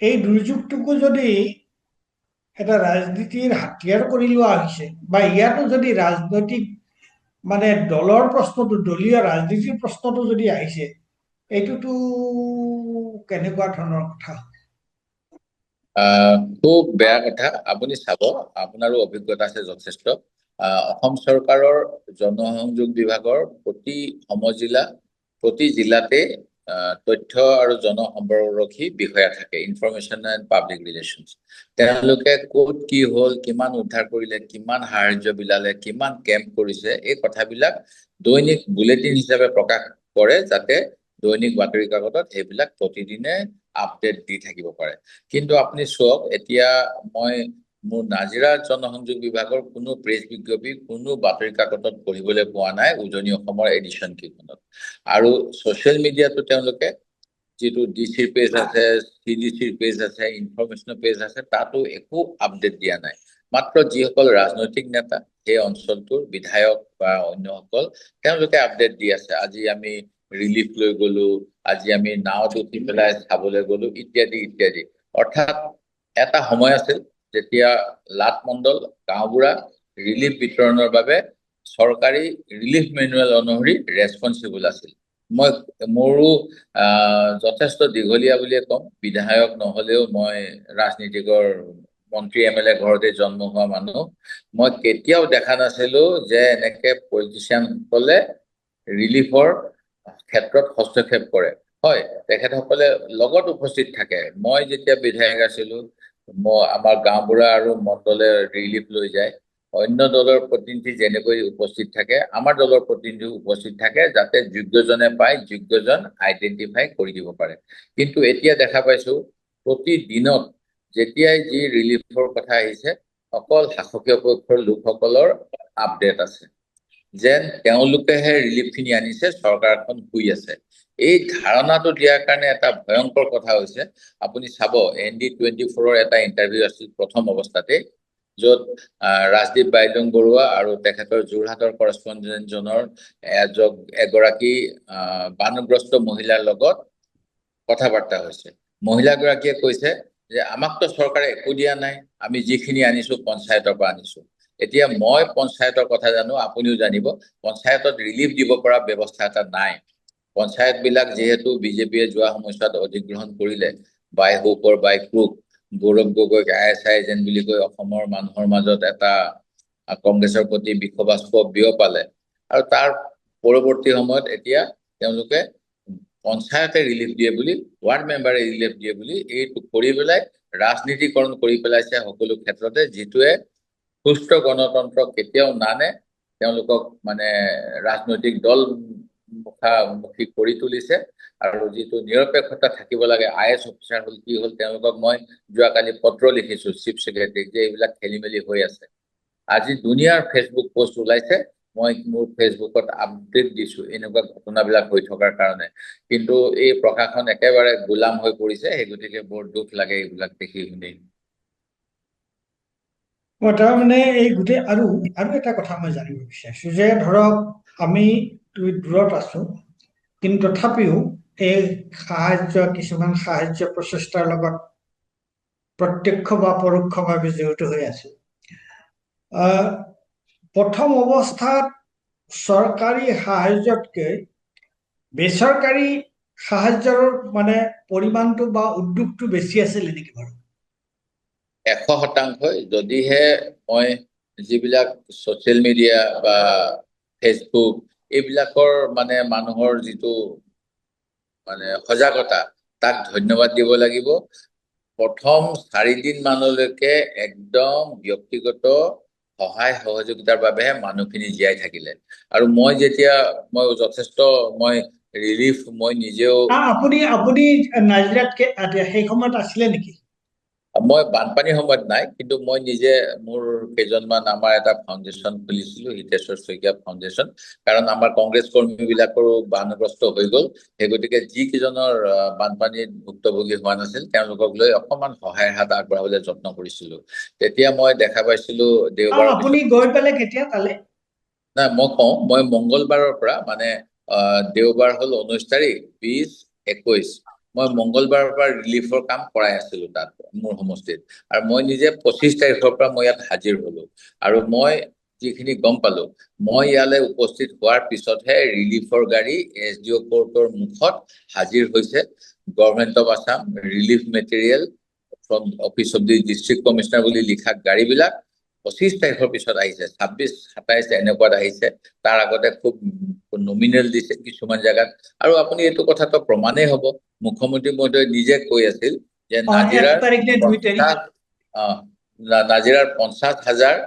এই দুৰ্যোগটোকো যদি এটা ৰাজনীতিৰ হাতিয়াৰ কৰি লোৱা হৈছে, বা ইয়াতো যদি ৰাজনৈতিক মানে দলৰ প্ৰশ্নটো, দলীয় ৰাজনীতিৰ প্ৰশ্নটো যদি আহিছে, এইটোতো কেনেকুৱা ধৰণৰ কথা? খুব বেয়া কথা। আপুনি চাব, আপোনাৰো অভিজ্ঞতা আছে যথেষ্ট। অসম চৰকাৰৰ জনসংযোগ বিভাগৰ প্ৰতি সমজিলা, প্ৰতি জিলাতে তথ্য আৰু জনসম্পৰ্কৰক্ষী বিষয়া থাকে, ইনফৰমেশ্যন এণ্ড পাব্লিক ৰিলেশ্যনছ। তেওঁলোকে ক'ত কি হ'ল, কিমান উদ্ধাৰ কৰিলে, কিমান সাহায্য বিলালে, কিমান কেম্প কৰিছে, এই কথাবিলাক দৈনিক বুলেটিন হিচাপে প্ৰকাশ কৰে, যাতে দৈনিক বাতৰি কাকতত সেইবিলাক প্ৰতিদিনে আপডেট দি থাকিব পাৰে। কিন্তু আপুনি চাওক, এতিয়া মই মোৰ নাজিৰা জনসংযোগ বিভাগৰ কোনো প্ৰেছ বিজ্ঞপ্তি কোনো বাতৰি কাকতত পঢ়িবলৈ পোৱা নাই উজনি অসমৰ এডিশ্যন কেইখনত। আৰু ছচিয়েল মিডিয়াতো তেওঁলোকে যিটো ডিচিৰ পেজ আছে, চিডিচিৰ পেজ আছে, ইনফৰমেশ্যনৰ পেজ আছে, তাতো একো আপডেট দিয়া নাই। মাত্ৰ যিসকল ৰাজনৈতিক নেতা, সেই অঞ্চলটোৰ বিধায়ক বা অন্যসকল, তেওঁলোকে আপডেট দি আছে। আজি আমি ৰিলিফ লৈ গলো, আজি আমি নাৱত উঠি পেলাই চাবলৈ গলো, ইত্যাদি ইত্যাদি। অৰ্থাৎ এটা সময় আছিল যেতিয়া লাটমণ্ডল গাঁওবুঢ়া ৰিলিফ বিতৰণৰ বাবে চৰকাৰী ৰিলিফ মেনুৱেল অনুসৰি ৰেছপন্সিবল আছিল। মোৰো যথেষ্ট দীঘলীয়া বুলিয়ে ক'ম। বিধায়ক নহলেও মই ৰাজনীতিকৰ মন্ত্ৰী MLA ঘৰতে জন্ম হোৱা মানুহ। মই কেতিয়াও দেখা নাছিলো যে এনেকে পলিটিচিয়ানসকলে ৰিলিফৰ ক্ষেত্ৰত হস্তক্ষেপ কৰে। হয়, তেখেতসকলে লগত উপস্থিত থাকে। মই যেতিয়া বিধায়ক আছিলো, আমাৰ গাঁওবুঢ়া আৰু মণ্ডলে ৰিলিফ লৈ যায়। অন্য দলৰ প্ৰতিনিধি যেনেকৈ উপস্থিত থাকে, আমাৰ দলৰ প্ৰতিনিধি উপস্থিত থাকে, যাতে যোগ্যজনে পাই যোগ্যজন আইডেন্টিফাই কৰি দিব পাৰে। কিন্তু এতিয়া দেখা পাইছো প্ৰতিদিনত যেতিয়াই যি ৰিলিফৰ কথা আহিছে, অকল শাসকীয় পক্ষৰ লোকসকলৰ আপডেট আছে, যেন তেওঁলোকেহে ৰিলিফখিনি আনিছে, চৰকাৰখন শুই আছে। এই ধাৰণাটো দিয়াৰ কাৰণে এটা ভয়ংকৰ কথা হৈছে। আপুনি চাব, ND24ৰ এটা ইণ্টাৰভিউ আছিল প্ৰথম অৱস্থাতে, য'ত ৰাজদীপ বাইলুং বৰুৱা আৰু তেখেতৰ যোৰহাটৰ কৰেছপণ্ডেণ্টজনৰ এগৰাকী বানগ্ৰস্ত মহিলাৰ লগত কথা বাৰ্তা হৈছে। মহিলাগৰাকীয়ে কৈছে যে আমাকতো চৰকাৰে একো দিয়া নাই, আমি যিখিনি আনিছো পঞ্চায়তৰ পৰা আনিছো। এতিয়া মই পঞ্চায়তৰ কথা জানো, আপুনিও জানিব, পঞ্চায়তত ৰিলিফ দিব পৰা ব্যৱস্থা এটা নাই। পঞ্চায়ত বিলাক যিহেতু বিজেপিয়ে যোৱা সময়ছোৱাত অধিগ্ৰহণ কৰিলে, বাই হুক অৰ বাই ক্ৰুক, গৌৰৱ গগৈক ISI এজেণ্ট বুলি কৈ অসমৰ মানুহৰ মাজত এটা কংগ্ৰেছৰ প্ৰতি বিষবাষ্প বিয়পালে। আৰু তাৰ পৰৱৰ্তী সময়ত এতিয়া তেওঁলোকে পঞ্চায়তে ৰিলিফ দিয়ে বুলি, ৱাৰ্ড মেম্বাৰে ৰিলিফ দিয়ে বুলি এইটো কৰি পেলাই ৰাজনীতিকৰণ কৰি পেলাইছে সকলো ক্ষেত্ৰতে, যিটোৱে সুস্থ গণতন্ত্ৰ কেতিয়াও নানে, তেওঁলোকক মানে ৰাজনৈতিক দল মুখামুখি কৰি তুলিছে। আৰু যিটো নিৰপেক্ষতা থাকিব লাগে, IS অফিচাৰ হ'ল কি হ'ল, তেওঁলোকক মই যোৱাকালি পত্ৰ লিখিছো চিফ ছেক্ৰেটাৰীক যে এইবিলাক খেলি মেলি হৈ আছে। আজি দুনিয়াৰ ফেচবুক পোষ্ট ওলাইছে, মই মোৰ ফেচবুকত আপডেট দিছো এনেকুৱা ঘটনাবিলাক হৈ থকাৰ কাৰণে। কিন্তু এই প্ৰশাসন একেবাৰে গোলাম হৈ পৰিছে, সেই গতিকে বৰ দুখ লাগে এইবিলাক দেখি শুনি। তাৰমানে এই গোটেই আৰু এটা কথা মই জানিব বিচাৰিছো যে, ধৰক আমি দূৰত আছো, কিন্তু তথাপিও এই কিছুমান সাহায্য প্ৰচেষ্টাৰ লগত প্ৰত্যক্ষ বা পৰোক্ষভাৱে জড়িত হৈ আছো। প্ৰথম অৱস্থাত চৰকাৰী সাহায্যতকৈ বেচৰকাৰী সাহায্যৰ মানে পৰিমাণটো বা উদ্যোগটো বেছি আছিল নেকি বাৰু? 100%। যদিহে মই যিবিলাক ছচিয়েল মিডিয়া বা ফেচবুক এইবিলাকৰ মানে মানুহৰ যিটো মানে সজাগতা, তাক ধন্যবাদ দিব লাগিব। প্ৰথম 4 দিন মানলৈকে একদম ব্যক্তিগত সহায় সহযোগিতাৰ বাবেহে মানুহখিনি জীয়াই থাকিলে। আৰু মই যথেষ্ট ৰিলিফ মই নিজেও আপুনি নাজিৰাত সেই সময়ত আছিলে নেকি? মই বানপানীৰ সময়ত নাই, কিন্তু মই নিজে মোৰ কেইজনমান আমাৰ এটা ফাউণ্ডেশ্যন খুলিছিলো, হিতেশ্বৰ শইকীয়া ফাউণ্ডেশ্যন। কাৰণ আমাৰ কংগ্ৰেছ কৰ্মীবিলাকৰো বানগ্ৰস্ত হৈ গ'ল, সেই গতিকে যিকেইজনৰ বানপানীত ভুক্তভোগী হোৱা নাছিল তেওঁলোকক লৈ অকণমান সহায়ৰ হাত আগবঢ়াবলৈ যত্ন কৰিছিলো। তেতিয়া মই দেখা পাইছিলো দেওবাৰৰ আপুনি গৈ পেলাই কেতিয়া তালে? নাই, মই কওঁ, মই মংগলবাৰৰ পৰা মানে দেওবাৰ হ'ল 19 তাৰিখ, 20, 21, মই মংগলবাৰৰ পৰা ৰিলিফৰ কাম কৰাই আছিলো তাত মোৰ সমষ্টিত। আৰু মই নিজে 25 তাৰিখৰ পৰা মই ইয়াত হাজিৰ হলো। আৰু মই যিখিনি গম পালো, মই ইয়ালৈ উপস্থিত হোৱাৰ পিছতহে ৰিলিফৰ গাড়ী SDO কোৰ্টৰ মুখত হাজিৰ হৈছে। Government of Assam relief material from office of the district commissioner বুলি লিখা গাড়ীবিলাক 25 তাৰিখৰ পিছত আহিছে, 26, 27 এনেকুৱাত আহিছে। তাৰ আগতে খুব নমিনেল দিছে কিছুমান জায়গাত। আৰু আপুনি এইটো কথাটো প্ৰমাণেই হ'ব, মুখ্যমন্ত্ৰী মহোদয় নিজে কৈ আছিল যে 1 তাৰিখ নে 2 তাৰিখ? নাজিৰাৰ 50,000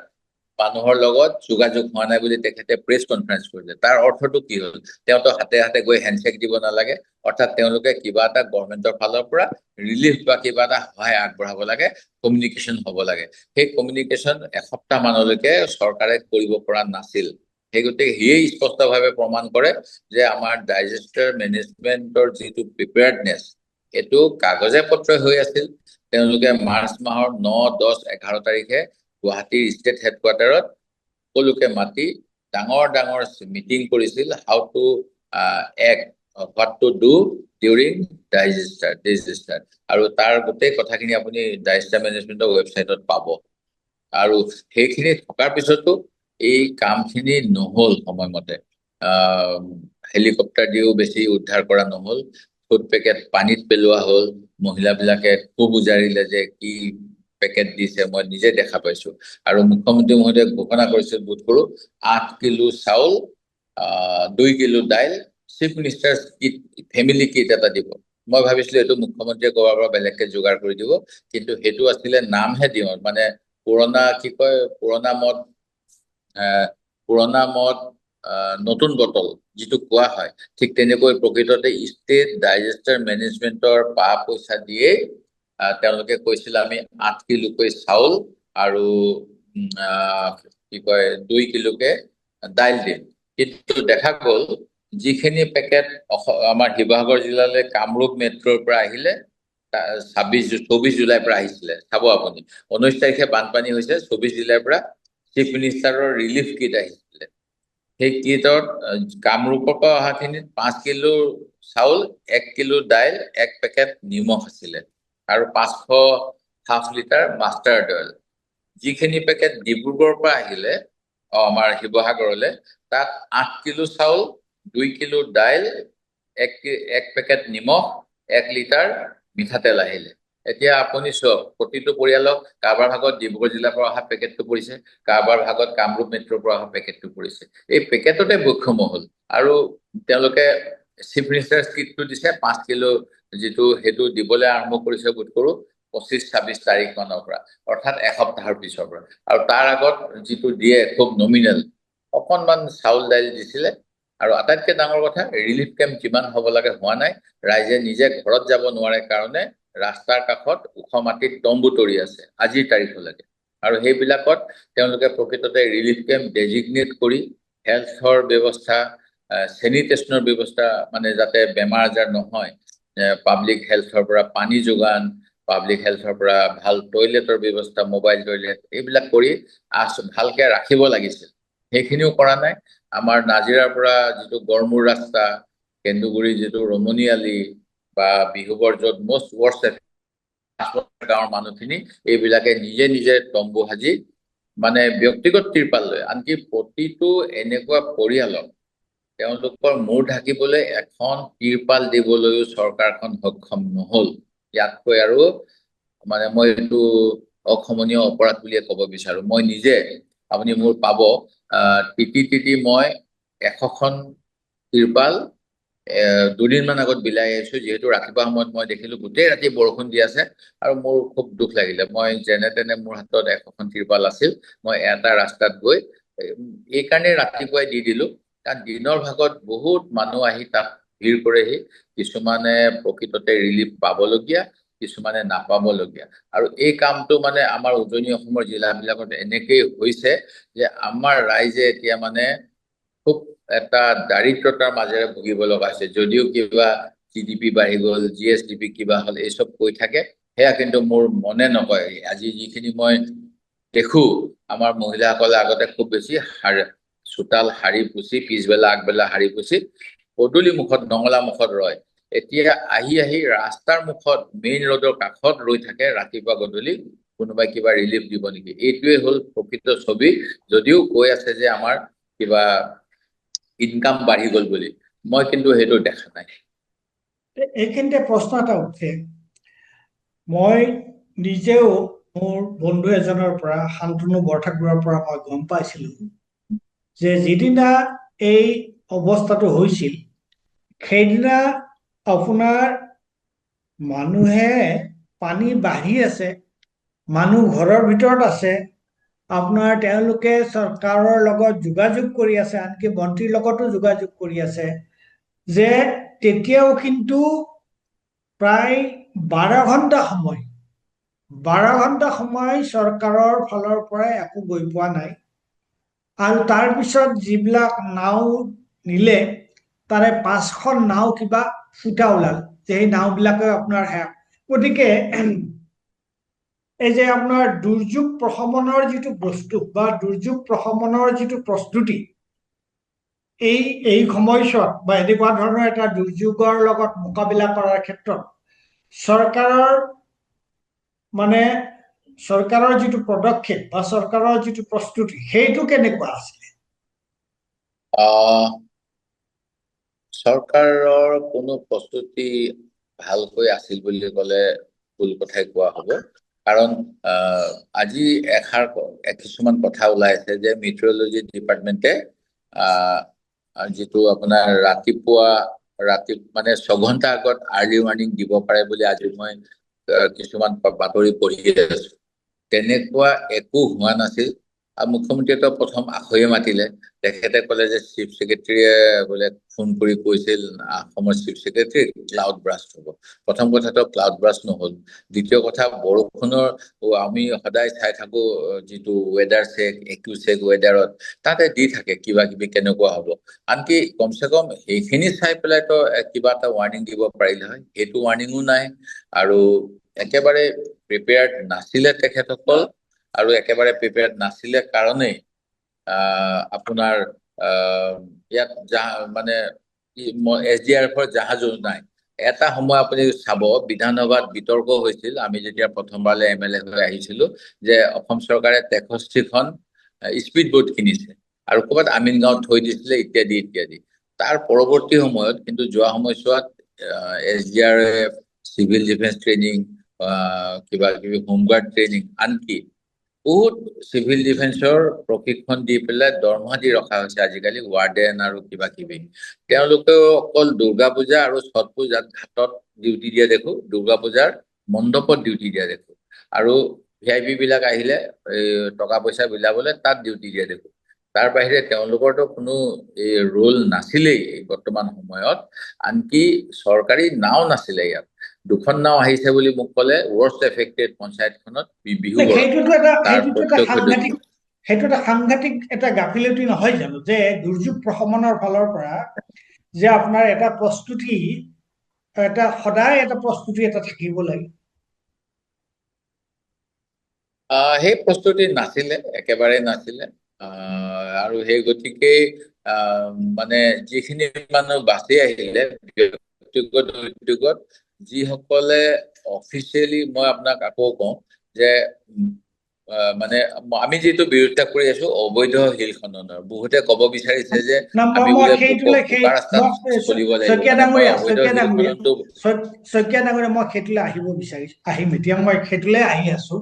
মানুহৰ লগত যোগাযোগ হোৱা নাই বুলি তেখেতে প্ৰেছ কনফাৰেন্স কৰিলে। তাৰ অৰ্থটো কি হ'ল? তেওঁতো হাতে হাতে গৈ হেণ্ডশেক দিব নালাগে, অৰ্থাৎ তেওঁলোকে কিবা এটা গভৰ্ণমেণ্টৰ ফালৰ পৰা ৰিলিফ বা কিবা এটা সহায় আগবঢ়াব লাগে, কমিউনিকেশ্যন হ'ব লাগে। সেই কমিউনিকেশ্যন এসপ্তাহ মানলৈকে চৰকাৰে কৰিব পৰা নাছিল। সেই গতিকে সিয়েই স্পষ্টভাৱে প্ৰমাণ কৰে যে আমাৰ ডাইজেষ্টাৰ মেনেজমেণ্টৰ যিটো প্ৰিপেয়াৰ্ডনেছ, এইটো কাগজে পত্ৰই হৈ আছিল। তেওঁলোকে মাৰ্চ মাহৰ 9, 10, 11 তাৰিখে গুৱাহাটীৰ ষ্টেট হেডকোৱাৰ্টাৰত সকলোকে মাতি ডাঙৰ ডাঙৰ মিটিং কৰিছিল, how to act, what to do during disaster. আৰু তাৰ গোটেই কথাখিনি আপুনি ডাইজেষ্টাৰ মেনেজমেণ্টৰ ৱেবছাইটত পাব। আৰু সেইখিনি থকাৰ পিছতো এই কামখিনি নহ'ল সময়মতে। হেলিকপ্টাৰ দিও বেছি উদ্ধাৰ কৰা নহ'ল, ফুড পেকেট পানীত পেলোৱা হ'ল, মহিলাবিলাকে খুব উজাৰিলে যে কি পেকেট দিছে, মই নিজে দেখা পাইছো। আৰু মুখ্যমন্ত্ৰী মহোদয়ে ঘোষণা কৰিছিল বোধ কৰো 8 কিলো চাউল, 2 কিলো দাইল, chief minister kit, family kit এটা দিব। মই ভাবিছিলো এইটো মুখ্যমন্ত্ৰীয়ে ক'ৰবাৰ পৰা বেলেগকে যোগাৰ কৰি দিব, কিন্তু সেইটো আছিলে নামহে দিওঁ, মানে পুৰণা কি কয়, পুৰণা মদ নতুন বটল যিটো কোৱা হয়, ঠিক তেনেকৈ প্ৰকৃততে ষ্টেট ডাইজেষ্টাৰ মেনেজমেণ্টৰ পইচা দিয়ে তেওঁলোকে কৈছিল আমি 8 কিলোকৈ চাউল আৰু কি কয় 2 কিলোকে দাইল দিম। কিন্তু দেখা গ'ল যিখিনি পেকেট আমাৰ শিৱসাগৰ জিলালৈ কামৰূপ মেট্ৰৰ পৰা আহিলে, 24 জুলাইৰ পৰা আহিছিলে, চাব আপুনি 19 তাৰিখে বানপানী হৈছে, 24 জুলাইৰ পৰা চিফ মিনিষ্টাৰৰ ৰিলিফ কিট আহিছিলে। সেই কিটত কামৰূপৰ পৰা অহাখিনিত 5 কিলো চাউল, 1 কিলো দাইল, 1 পেকেট নিমখ আছিলে আৰু 500 হাফ লিটাৰ মাষ্টাৰ্ড অইল। যিখিনি পেকেট ডিব্ৰুগড়ৰ পৰা আহিলে আমাৰ শিৱসাগৰলৈ, তাত 8 কিলো চাউল, 2 কিলো দাইল, 1 পেকেট নিমখ, 1 লিটাৰ মিঠাতেল আহিলে। এতিয়া আপুনি চাওক, প্ৰতিটো পৰিয়ালক কাৰোবাৰ ভাগত ডিব্ৰুগড় জিলাৰ পৰা অহা পেকেটটো পৰিছে, কাৰোবাৰ ভাগত কামৰূপ মেট্ৰৰ পৰা অহা পেকেটটো পৰিছে। এই পেকেটতে বৈষম্য হ'ল। আৰু তেওঁলোকে চিফ মিনিষ্টাৰ কিটটো দিছে 5 কিলো, যিটো সেইটো দিবলৈ আৰম্ভ কৰিছে বোধ কৰো 25-26 তাৰিখ মানৰ পৰা, অৰ্থাৎ এসপ্তাহৰ পিছৰ পৰা। আৰু তাৰ আগত যিটো দিয়ে খুব নমিনেল অকণমান চাউল দাইল দিছিলে। আৰু আটাইতকৈ ডাঙৰ কথা, ৰিলিফ কেম্প যিমান হ'ব লাগে হোৱা নাই। ৰাইজে নিজে ঘৰত যাব নোৱাৰে কাৰণে ৰাস্তাৰ কাষত ওখ মাটিত তম্বু তৰি আছে আজিৰ তাৰিখলৈকে। আৰু সেইবিলাকত তেওঁলোকে প্ৰকৃততে ৰিলিফ কেম্প ডেজিগনেট কৰি হেল্থৰ ব্যৱস্থা, চেনিটেশ্যনৰ ব্যৱস্থা, মানে যাতে বেমাৰ আজাৰ নহয়, পাব্লিক হেল্থৰ পৰা পানী যোগান, পাব্লিক হেল্থৰ পৰা ভাল টয়লেটৰ ব্যৱস্থা, মোবাইল টয়লেট, এইবিলাক কৰি ভালকে ৰাখিব লাগিছিল। সেইখিনিও কৰা নাই। আমাৰ নাজিৰাৰ পৰা যিটো গড়মূৰ ৰাস্তা, কেন্দুগুৰি যিটো ৰমনী আলি বা বিহুবৰ য'ত মষ্ট ৱৰ্ষ্ট গাঁৱৰ মানুহখিনি এইবিলাকে নিজে নিজে তম্বু সাজি, মানে ব্যক্তিগত তিৰপাল লৈ, আনকি প্ৰতিটো এনেকুৱা পৰিয়ালক তেওঁলোকৰ মূৰ ঢাকিবলৈ এখন তিৰপাল দিবলৈও চৰকাৰখন সক্ষম নহ'ল। ইয়াতকৈ আৰু মানে মই এইটো অক্ষমনীয় অপৰাধ বুলিয়ে ক'ব বিচাৰো। মই নিজে, আপুনি মোৰ পাব, তিতি মই 100খন তিৰপাল 2 দিনমান আগত বিলাই আহিছো, যিহেতু ৰাতিপুৱা সময়ত মই দেখিলো গোটেই ৰাতি বৰষুণ দি আছে আৰু মোৰ খুব দুখ লাগিলে। মই যেনে তেনে মোৰ হাতত 100খন তিৰপাল আছিল, মই এটা ৰাস্তাত গৈ এই কাৰণে ৰাতিপুৱাই দি দিলো, কাৰণ দিনৰ ভাগত বহুত মানুহ আহি তাত ভিৰ কৰেহি। কিছুমানে প্ৰকৃততে ৰিলিফ পাবলগীয়া, কিছুমানে নাপাবলগীয়া। আৰু এই কামটো মানে আমাৰ উজনি অসমৰ জিলাবিলাকত এনেকেই হৈছে যে আমাৰ ৰাইজে এতিয়া মানে খুব এটা দাৰিদ্ৰতাৰ মাজেৰে ভুগিব লগা হৈছে। যদিও কিবা GDP বাঢ়ি গ'ল, GSDP কিবা হ'ল, এই চব কৈ থাকে, সেয়া কিন্তু মোৰ মনে নকয়। আজি যিখিনি মই দেখো, আমাৰ মহিলাসকলে আগতে খুব বেছি চোতাল শাৰী পুচি, পিছবেলা আগবেলা শাৰী পুচি পদূলি মুখত নঙলা মুখত ৰয়। এতিয়া আহি ৰাস্তাৰ মুখত মেইন ৰোডৰ কাষত ৰৈ থাকে ৰাতিপুৱা গধূলি, কোনোবাই কিবা ৰিলিফ দিব নেকি। এইটোৱে হ'ল প্ৰকৃত ছবি। যদিও কৈ আছে যে আমাৰ কিবা ইনকাম বাঢ়ি গ'ল বুলি, মই কিন্তু সেইটো দেখা নাই। এইখিনিতে প্ৰশ্ন এটা উঠে। মই নিজেও মোৰ বন্ধু এজনৰ পৰা, শান্তনু বৰঠাকুৰৰ পৰা মই গম পাইছিলো যে যিদিনা এই অৱস্থাটো হৈছিল, সেইদিনা আপোনাৰ মানুহে পানী বাঢ়ি আছে, মানুহ ঘৰৰ ভিতৰত আছে, আপোনাৰ তেওঁলোকে চৰকাৰৰ লগত যোগাযোগ কৰি আছে, আনকি মন্ত্ৰীৰ লগতো যোগাযোগ কৰি আছে, যে তেতিয়াও কিন্তু প্ৰায় 12 ঘণ্টা সময় চৰকাৰৰ ফালৰ পৰা একো গৈ পোৱা নাই। আৰু তাৰপিছত যিবিলাক নাও নিলে, তাৰে 5খন নাও কিবা ফুটা ওলাল, যে সেই নাওবিলাকে আপোনাৰ গতিকে এই যে আপোনাৰ দুৰ্যোগ প্ৰশমনৰ যিটো বস্তু বা দুৰ্যোগ প্ৰশমনৰ যিটো প্ৰস্তুতি, এই সময়ছোৱাত বা এনেকুৱা ধৰণৰ এটা দুৰ্যোগৰ লগত মোকাবিলা কৰাৰ ক্ষেত্ৰত চৰকাৰৰ যিটো পদক্ষেপ বা চৰকাৰৰ যিটো প্ৰস্তুতি, সেইটো কেনেকুৱা আছিলে? চৰকাৰৰ কোনো প্ৰস্তুতি ভালকৈ আছিল বুলি ক'লে ভুল কথাই কোৱা হ'ব। কাৰণ আজি কিছুমান কথা ওলাইছে যে মেট্ৰলজি ডিপাৰ্টমেণ্টে যিটো আপোনাৰ ৰাতিপুৱা মানে 6 ঘণ্টা আগত আৰ্লি ৱাৰ্ণিং দিব পাৰে বুলি আজি মই কিছুমান বাতৰি পঢ়ি আছো। তেনেকুৱা একো হোৱা নাছিল। আৰু মুখ্যমন্ত্ৰীয়ে প্ৰথম আখৈয়ে মাতিলে, তেখেতে ক'লে যে চিফ ছেক্ৰেটাৰীয়ে বোলে ফোন কৰি কৈছিল অসমৰ চিফ ছেক্ৰেটাৰী ক্লাউড ব্ৰাষ্ট হ'ব। প্ৰথম কথাটো ক্লাউড ব্ৰাষ্ট নহ'ল। দ্বিতীয় কথা, বৰষুণৰ আমি সদায় চাই থাকো যিটো ৱেডাৰ চেক, একিউচেক ৱেডাৰত, তাতে দি থাকে কিবা কিবি কেনেকুৱা হ'ব। আনকি কমচে কম সেইখিনি চাই পেলাইতো কিবা এটা ৱাৰ্ণিং দিব পাৰিলে হয়। সেইটো ৱাৰ্ণিঙো নাই। আৰু একেবাৰে প্ৰিপেয়াৰ্ড নাছিলে তেখেতসকল, আৰু একেবাৰে প্ৰিপেয়াৰ্ড নাছিলে কাৰণেই আপোনাৰ ইয়াত মানে SDRFৰ জাহাজো নাই। এটা সময় আপুনি চাব, বিধানসভাত বিতৰ্ক হৈছিল, আমি যেতিয়া প্ৰথমবাৰলৈ MLA হৈ আহিছিলো, যে অসম চৰকাৰে 63খন স্পীড বোট কিনিছে আৰু ক'ৰবাত আমিনগাঁৱত থৈ দিছিলে ইত্যাদি। তাৰ পৰৱৰ্তী সময়ত কিন্তু যোৱা সময়ছোৱাত SDRF, চিভিল ডিফেন্স ট্ৰেইনিং, কিবা কিবি হোমগাৰ্ড ট্ৰেইনিং, আনকি বহুত চিভিল ডিফেন্সৰ প্ৰশিক্ষণ দি পেলাই দৰমহা দি ৰখা হৈছে আজিকালি ৱাৰ্ডেন আৰু কিবা কিবি। তেওঁলোকেও অকল দুৰ্গা পূজা আৰু ছট পূজাত ঘাটত ডিউটি দিয়া দেখো, দুৰ্গা পূজাৰ মণ্ডপত ডিউটি দিয়া দেখো, আৰু VIP বিলাক আহিলে টকা পইচা বিলাবলৈ তাত ডিউটি দিয়া দেখো। তাৰ বাহিৰে তেওঁলোকৰতো কোনো ৰোল নাছিলেই বৰ্তমান সময়ত। আনকি চৰকাৰী নাও নাছিলে ইয়াত। 2খন নাও আহিছে বুলি মোক ক'লে ৱৰ্ষ্ট এফেক্টেড পঞ্চায়তখনত বিহুবোৰত। সেইটো এটা সাংঘাতিক এটা গাফিলতি নহয় জানো, যে দুৰ্যোগ প্ৰশমনৰ ফালৰ পৰা যে আপোনাৰ এটা প্ৰস্তুতি, সদায় এটা প্ৰস্তুতি এটা থাকিব লাগে। সেই প্ৰস্তুতি নাছিলে, একেবাৰে নাছিলে। আৰু সেই গতিকে মানে যিখিনি মানুহ বাচি আহিলে ব্যক্তিগত উদ্যোগত, যিসকলে অফিচিয়েলি, মই আপোনাক আকৌ কওঁ যে মানে আমি যিটো বিৰোধিতা কৰি আছো অবৈধ শিল খননৰ, বহুতে ক'ব বিচাৰিছে যে আমি বোলে বোকা ৰাস্তাত চলিব লাগিব। মানে মই অবৈধ শিল খননটো শইকীয়া ডাঙৰীয়া, মই সেইটোলৈ আহিম এতিয়া, মই সেইটোলৈ আহি আছো,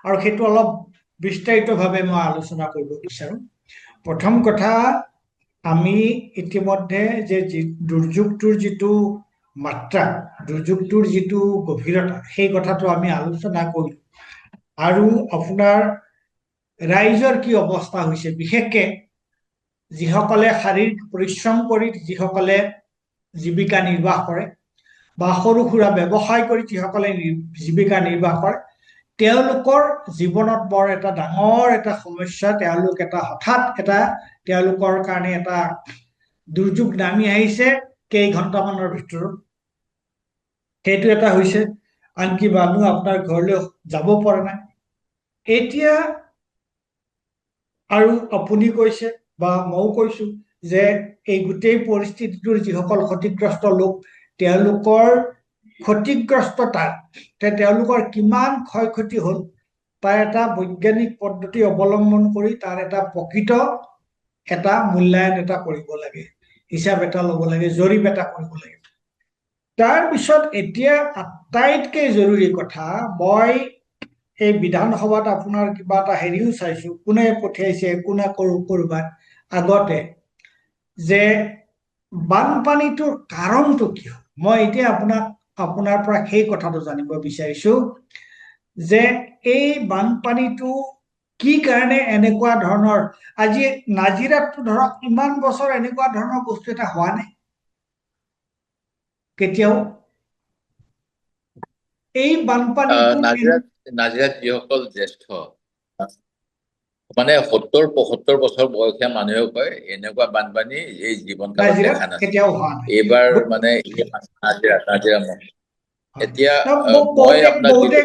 আৰু সেইটো অলপ বিস্তাৰিতভাৱে মই আলোচনা কৰিব বিচাৰো। প্ৰথম কথা, আমি ইতিমধ্যে যে দুৰ্যোগটোৰ যিটো মাত্ৰা, দুৰ্যোগটোৰ যিটো গভীৰতা, সেই কথাটো আমি আলোচনা কৰিলো। আৰু আপোনাৰ ৰাইজৰ কি অৱস্থা হৈছে, বিশেষকে যিসকলে শাৰীৰিক পৰিশ্ৰম কৰি যিসকলে জীৱিকা নিৰ্বাহ কৰে, বা সৰু সুৰা ব্যৱসায় কৰি যিসকলে জীৱিকা নিৰ্বাহ কৰে, তেওঁলোকৰ জীৱনত বৰ এটা ডাঙৰ এটা সমস্যা, তেওঁলোক এটা হঠাৎ এটা তেওঁলোকৰ কাৰণে এটা দুৰ্যোগ নামি আহিছে কেইঘণ্টামানৰ ভিতৰত। সেইটো এটা হৈছে। আনকি মানুহ আপোনাৰ ঘৰলৈ যাব পৰা নাই। এতিয়া আৰু আপুনি কৈছে বা মইও কৈছো যে এই গোটেই পৰিস্থিতিটোৰ যিসকল ক্ষতিগ্ৰস্ত লোক, তেওঁলোকৰ ক্ষতিগ্ৰস্ততাত তেওঁলোকৰ কিমান ক্ষয় ক্ষতি হ'ল তাৰ এটা বৈজ্ঞানিক পদ্ধতি অৱলম্বন কৰি তাৰ এটা প্ৰকৃত এটা মূল্যায়ন এটা কৰিব লাগে, হিচাপ এটা ল'ব লাগে, জৰীপ এটা কৰিব লাগে। তাৰপিছত এতিয়া আটাইতকৈ জৰুৰী কথা, মই এই বিধানসভাত আপোনাৰ কিবা এটা হেৰিও চাইছো, কোনে পঠিয়াইছে কোনে কৰবাত আগতে, যে বানপানীটোৰ কাৰণটো কি হয়। মই এতিয়া আপোনাৰ পৰা সেই কথাটো জানিব বিচাৰিছো যে এই বানপানীটো কি কাৰণে এনেকুৱা ধৰণৰ, আজি নাজিৰাতটো ধৰক ইমান বছৰ এনেকুৱা ধৰণৰ বস্তু এটা হোৱা নাই কেতিয়াও। এই বানপানীটো নাজিৰাত যিসকল জ্যেষ্ঠ মানে 70-75 বছৰ বয়সীয়া মানুহেও কয় এনেকুৱা বানপানী এই জীৱন কালত নাজিৰাত দেখা নাছিল। কেতিয়াও হোৱা নাই। এইবাৰ মানে নাজিৰা এতিয়া মই বহুতে আপোনাক যিটো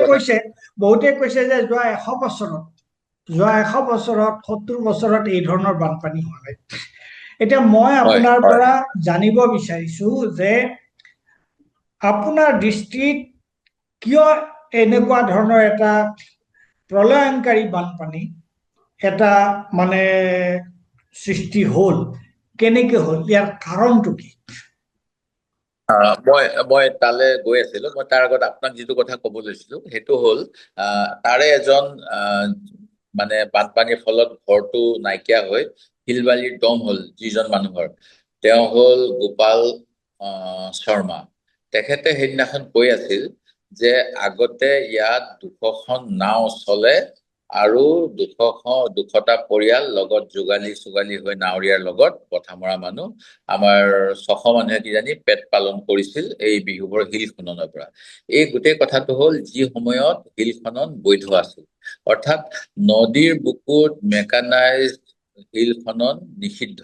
কথা কৈছে যে যোৱা 100 বছৰত 70 বছৰত এই ধৰণৰ বানপানী হোৱা নাই। এতিয়া মই হয় আপোনাৰ পৰা জানিব বিচাৰিছো যে আপোনাৰ দৃষ্টিত কিয় এনেকুৱা ধৰণৰ এটা প্ৰলয়ংকাৰী বানপানী এটা মানে সৃষ্টি হ'ল, কেনেকে হ'ল, ইয়াৰ কাৰণটো কি? মই তালৈ গৈ আছিলো। মই তাৰ আগত আপোনাক যিটো কথা ক'ব লৈছিলো সেইটো হ'ল তাৰে এজন মানে বানপানীৰ ফলত ঘৰটো নাইকিয়া হৈ শিল বালিৰ দম হ'ল যিজন মানুহৰ, তেওঁ হ'ল গোপাল শৰ্মা। তেখেতে সেইদিনাখন কৈ আছিল যে আগতে ইয়াত 200খন নাও চলে আৰু 200টা পৰিয়াল লগত যোগালী হৈ নাৱৰীয়াৰ লগত পথা মৰা মানুহ আমাৰ 600 মানুহে কিজানি পেট পালন কৰিছিল এই বিহুবৰ শিল খননৰ পৰা। এই গোটেই কথাটো হ'ল যি সময়ত শিল খনন বৈধ আছিল, অৰ্থাৎ নদীৰ বুকুত মেকানাইজ শিল খনন নিষিদ্ধ।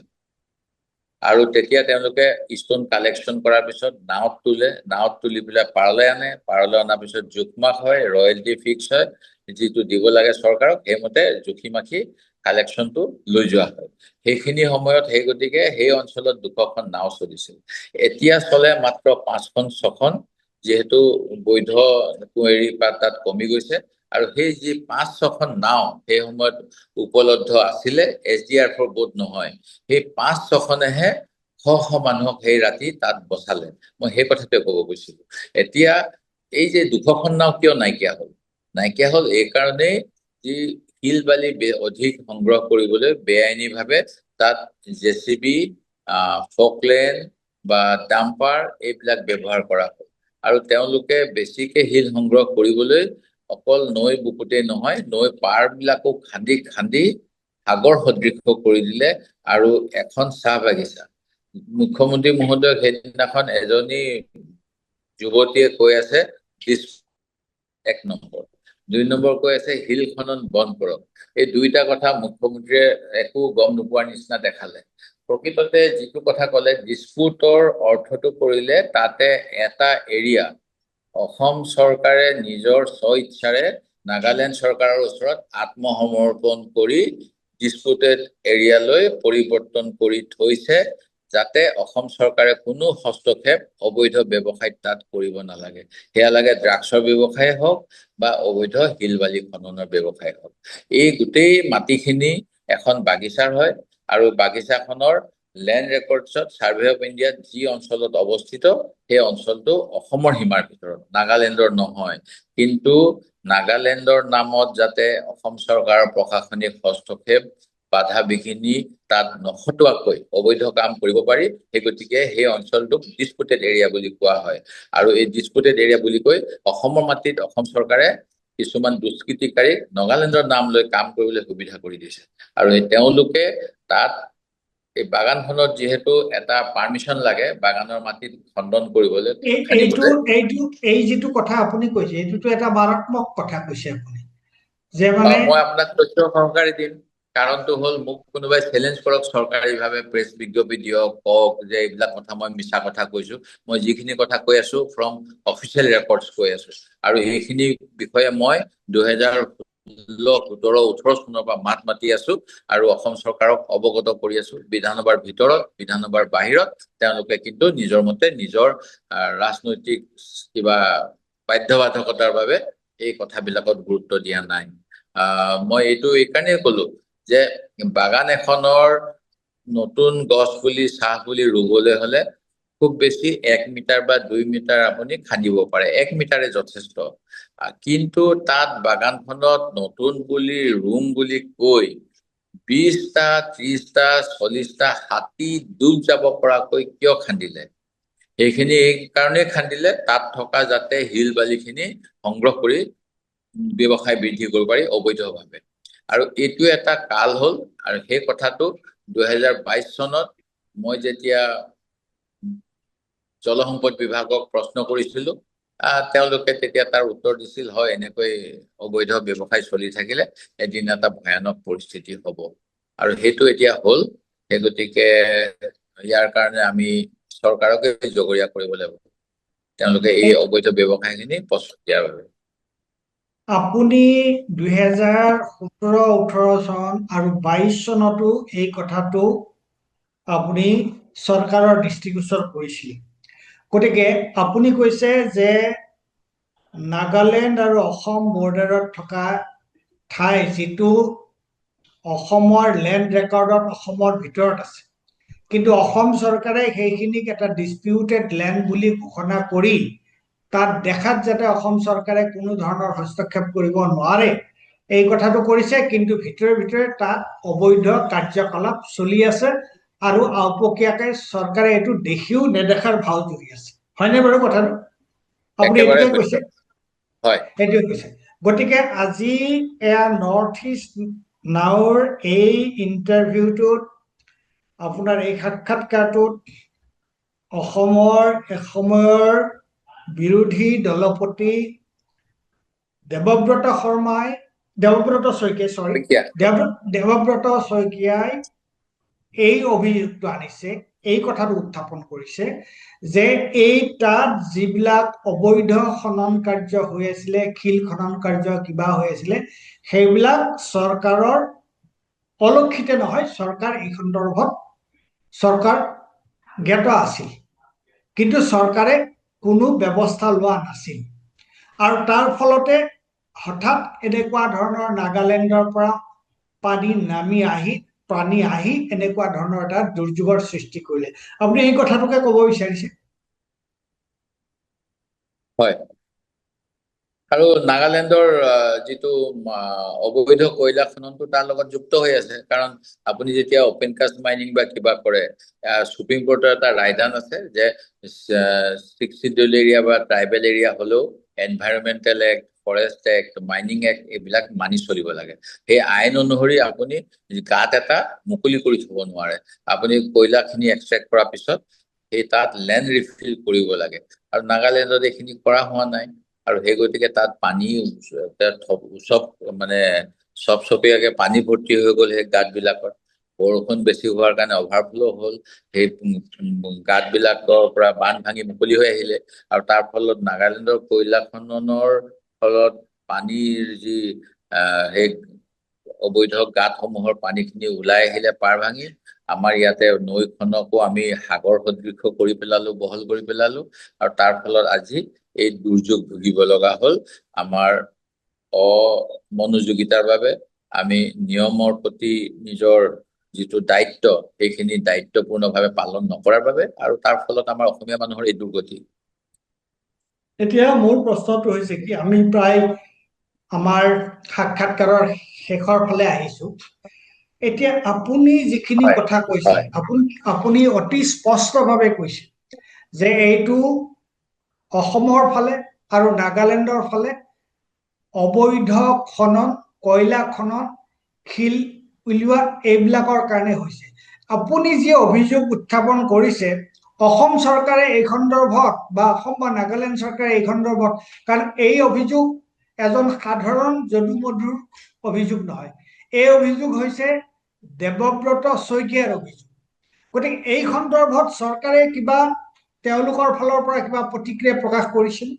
আৰু তেতিয়া তেওঁলোকে ষ্টন কালেকশ্যন কৰাৰ পিছত নাৱত তুলি পেলাই পাৰলৈ আনে, পাৰলৈ অনাৰ পিছত জোখমাখ হয়, ৰয়েলটি ফিক্স হয়, যিটো দিব লাগে চৰকাৰক সেইমতে জুখি মাখি কালেকশ্যনটো লৈ যোৱা হয়। সেইখিনি সময়ত সেই গতিকে সেই অঞ্চলত 200খন নাও চলিছিল। এতিয়া চলে মাত্ৰ 5-6খন, যিহেতু বৈধ কুঁৱেৰী পাত তাত কমি গৈছে। আৰু সেই যি 5-6খন নাও সেই সময়ত উপলব্ধ আছিলে, SDRFৰ বোট নহয়, সেই 5-6খনেহে শ মানুহক সেই ৰাতি তাত বচালে। মই সেই কথাটোৱে ক'ব গৈছিলো। এতিয়া এই যে 200খন নাও কিয় নাইকিয়া হ'ল এই কাৰণেই যি শিল বালি অধিক সংগ্ৰহ কৰিবলৈ বেআইনীভাৱে তাত JCB, ফকলেন বা ডাম্পাৰ এইবিলাক ব্যৱহাৰ কৰা হয়। আৰু তেওঁলোকে বেছিকে শিল সংগ্ৰহ কৰিবলৈ অকল নৈ বুকুতেই নহয়, নৈ পাৰবিলাকো খান্দি সাগৰ সদৃশ কৰি দিলে। আৰু এখন চাহ বাগিচা, মুখ্যমন্ত্ৰী মহোদয় সেইদিনাখন এজনী যুৱতীয়ে কৈ আছে 1 নম্বৰ, 2 নম্বৰ কৈ আছে শিল খনন বন্ধ কৰক। এই দুইটা কথা মুখ্যমন্ত্ৰীয়ে একো গম নোপোৱাৰ নিচিনা দেখালে। প্ৰকৃততে যিটো কথা ক'লে, ডিস্পুটৰ অৰ্থটো কৰিলে তাতে এটা এৰিয়া অসম চৰকাৰে নিজৰ স্ব-ইচ্ছাৰে নাগালেণ্ড চৰকাৰৰ ওচৰত আত্মসমৰ্পণ কৰি ডিস্পুটেড এৰিয়ালৈ পৰিৱৰ্তন কৰি থৈছে, যাতে অসম চৰকাৰে কোনো হস্তক্ষেপ অবৈধ ব্যৱসায় তাত কৰিব নালাগে। সেয়া লাগে ড্ৰাগছৰ ব্যৱসায় হওক বা অবৈধ শিল বালি খননৰ ব্যৱসায় হওক। এই গোটেই মাটিখিনি এখন বাগিচাৰ হয় আৰু বাগিচাখনৰ লেণ্ড ৰেকৰ্ডছত ছাৰ্ভে অফ ইণ্ডিয়াত যি অঞ্চলত অৱস্থিত সেই অঞ্চলটো অসমৰ সীমাৰ ভিতৰত, নাগালেণ্ডৰ নহয়। কিন্তু নাগালেণ্ডৰ নামত যাতে অসম চৰকাৰৰ প্ৰশাসনিক হস্তক্ষেপ বাধা বিঘিনি তাত নখটোৱাকৈ অবৈধ কাম কৰিব পাৰি, সেই গতিকে সেই অঞ্চলটোক ডিস্পুটেড এৰিয়া বুলি কোৱা হয়। আৰু এই ডিস্পুটেড এৰিয়া বুলি কৈ অসমৰ মাটিত অসম চৰকাৰে কিছুমান দুষ্কৃতিকাৰীক নাগালেণ্ডৰ নাম লৈ কাম কৰিবলৈ সুবিধা কৰি দিছে। আৰু তেওঁলোকে তাত এই বাগানখনত যিহেতু এটা পাৰ্মিশন লাগে বাগানৰ মাটিত খণ্ডন কৰিবলৈ এইটো খান্দিবলৈ। এইটো এই যিটো কথা আপুনি কৈছে এইটোতো এটা মাৰাত্মক কথা কৈছে আপুনি যে মানে মই আপোনাক তথ্য সহকাৰে দিম। কাৰণটো হ'ল মোক কোনোবাই চেলেঞ্জ কৰক চৰকাৰীভাৱে প্ৰেছ বিজ্ঞপ্তি দিয়ক, কওক যে এইবিলাক কথা মই মিছা কথা কৈছো। মই যিখিনি কথা কৈ আছো ফ্ৰম অফিচিয়েল ৰেকৰ্ডছ কৈ আছো, আৰু এইখিনি বিষয়ে মই 2016-17-18 চনৰ পৰা মাত মাতি আছো আৰু অসম চৰকাৰক অৱগত কৰি আছো। বিধানসভাৰ ভিতৰত, বিধানসভাৰ বাহিৰত তেওঁলোকে কিন্তু নিজৰ মতে নিজৰ ৰাজনৈতিক কিবা বাধ্যবাধকতাৰ বাবে এই কথাবিলাকত গুৰুত্ব দিয়া নাই। মই এইটো এইকাৰণে কলো যে বাগান এখনৰ নতুন গছ পুলি চাহ পুলি ৰুবলৈ হলে খুব বেছি 1 মিটাৰ বা 2 মিটাৰ আপুনি খান্দিব পাৰে, 1 মিটাৰে যথেষ্ট। কিন্তু তাত বাগানখনত নতুন পুলি ৰুম বুলি কৈ 20টা 30টা 40টা হাতী ডুব যাব পৰাকৈ কিয় খান্দিলে? সেইখিনি এই কাৰণেই খান্দিলে তাত থকা যাতে শিল বালিখিনি সংগ্ৰহ কৰি ব্যৱসায় বৃদ্ধি কৰিব পাৰি অবৈধভাৱে। আৰু এইটো এটা কাল হ'ল, আৰু সেই কথাটো 2022 চনত মই যেতিয়া জলসম্পদ বিভাগক প্ৰশ্ন কৰিছিলো, তেওঁলোকে তেতিয়া তাৰ উত্তৰ দিছিল, হয় এনেকৈ অবৈধ ব্যৱসায় চলি থাকিলে এদিন এটা ভয়ানক পৰিস্থিতি হ'ব। আৰু সেইটো এতিয়া হ'ল। সেই গতিকে ইয়াৰ কাৰণে আমি চৰকাৰকে জগৰীয়া কৰিব লাগিব, তেওঁলোকে এই অবৈধ ব্যৱসায়খিনি পছন্দ দিয়াৰ বাবে। আপুনি 2017-18 চন আৰু 22 চনতো এই কথাটো আপুনি চৰকাৰৰ দৃষ্টিগোচৰ কৰিছিল। গতিকে আপুনি কৈছে যে নাগালেণ্ড আৰু অসম বৰ্ডাৰত থকা ঠাই যিটো অসমৰ লেণ্ড ৰেকৰ্ডত অসমৰ ভিতৰত আছে, কিন্তু অসম চৰকাৰে সেইখিনিক এটা ডিছপিউটেড লেণ্ড বুলি ঘোষণা কৰি তাত দেখাত যাতে অসম চৰকাৰে কোনো ধৰণৰ হস্তক্ষেপ কৰিব নোৱাৰে এই কথাটো কৰিছে, কিন্তু ভিতৰে ভিতৰে তাত অবৈধ কাৰ্যকলাপ চলি আছে আৰু আওপকীয়াকে চৰকাৰে এইটো দেখিও নেদেখাৰ ভাও জুৰি আছে। হয়নে বাৰু কথাটো? আপুনি একেবাৰে এইটোকে সত্য। কৈছে? হয়, সেইটোৱে কৈছে। গতিকে আজি এয়া নৰ্থ ইষ্ট নাওৰ এই ইণ্টাৰভিউটোত আপোনাৰ এই সাক্ষাৎকাৰটোত অসমৰ এসময়ৰ বিৰোধী দলপতি দেৱব্ৰত শইকীয়াই এই অভিযোগটো আনিছে, এই কথাটো উত্থাপন কৰিছে যে এই তাত যিবিলাক অবৈধ খনন কাৰ্য হৈ আছিলে, শিল খনন কাৰ্য কিবা হৈ আছিলে, সেইবিলাক চৰকাৰৰ অলক্ষিত নহয়, চৰকাৰ এই সন্দৰ্ভত চৰকাৰ জ্ঞাত আছিল, কিন্তু চৰকাৰে কোনো ব্যৱস্থা লোৱা নাছিল। আৰু তাৰ ফলতে হঠাৎ এনেকুৱা ধৰণৰ নাগালেণ্ডৰ পৰা পানী আহি এনেকুৱা ধৰণৰ এটা দুৰ্যোগৰ সৃষ্টি কৰিলে। আপুনি এই কথাটোকে ক'ব বিচাৰিছে? হয়। আৰু নাগালেণ্ডৰ যিটো অবৈধ কয়লা খননটো তাৰ লগত যুক্ত হৈ আছে। কাৰণ আপুনি যেতিয়া অপেন কাষ্ট মাইনিং বা কিবা কৰে, সুপ্ৰিম কোৰ্টৰ এটা ৰায়দান আছে যে 6th শিডিউল এৰিয়া বা ট্ৰাইবেল এৰিয়া হ'লেও environmental act, forest act, mining act এইবিলাক মানি চলিব লাগে। সেই আইন অনুসৰি আপুনি গাঁত এটা মুকলি কৰি থব নোৱাৰে। আপুনি কয়লাখিনি এক্সট্ৰেক্ট কৰাৰ পিছত সেই তাত লেণ্ড ৰিফিল কৰিব লাগে, আৰু নাগালেণ্ডত এইখিনি কৰা হোৱা নাই। আৰু সেই গতিকে তাত পানী মানে চপচপীয়াকে পানী ভৰ্তি হৈ গ'ল সেই গাঁতবিলাকত। বৰষুণ বেছি হোৱাৰ কাৰণে অভাৰফ্ল' হ'ল, সেই গাঁতবিলাকৰ পৰা বান্ধ ভাঙি মুকলি হৈ আহিলে, আৰু তাৰ ফলত নাগালেণ্ডৰ কয়লা খননৰ ফলত পানীৰ যি সেই অবৈধ গাঁতসমূহৰ পানীখিনি ওলাই আহিলে পাৰ ভাঙি, আমাৰ ইয়াতে নৈখনকো আমি সাগৰ সদৃশ কৰি পেলালো, বহল কৰি পেলালো, আৰু তাৰ ফলত আজি এই দুৰ্যোগ ভুগিব লগা হ'ল। আমাৰ অমনোযোগিতাৰ বাবে, আমি নিয়মৰ প্ৰতি নিজৰ যিটো দায়িত্ব সেইখিনি দায়িত্বপূৰ্ণভাৱে পালন নকৰাৰ বাবে, আৰু তাৰ ফলত আমাৰ অসমীয়া মানুহৰ এই দুৰ্গতি। এতিয়া মোৰ প্ৰশ্নটো হৈছে কি, আমি প্ৰায় আমাৰ সাক্ষাৎকাৰৰ শেষৰ ফালে আহিছো। এতিয়া আপুনি যিখিনি হয় কথা কৈছে, হয় আপুনি অতি স্পষ্টভাৱে কৈছে যে এইটো অসমৰ ফালে আৰু নাগালেণ্ডৰ ফালে অবৈধ খনন, কয়লা খনন, শিল উলিওৱা এইবিলাকৰ কাৰণে হৈছে। আপুনি যি অভিযোগ উত্থাপন কৰিছে অসম চৰকাৰে এই সন্দৰ্ভত বা অসম বা নাগালেণ্ড চৰকাৰে এই সন্দৰ্ভত, কাৰণ এই অভিযোগ এজন সাধাৰণ যদু মধুৰ অভিযোগ নহয়, এই অভিযোগ হৈছে দেৱব্ৰত শইকীয়াৰ অভিযোগ। গতিকে এই সন্দৰ্ভত চৰকাৰে কিবা তেওঁলোকৰ ফালৰ পৰা কিবা প্ৰতিক্ৰিয়া প্ৰকাশ কৰিছিল?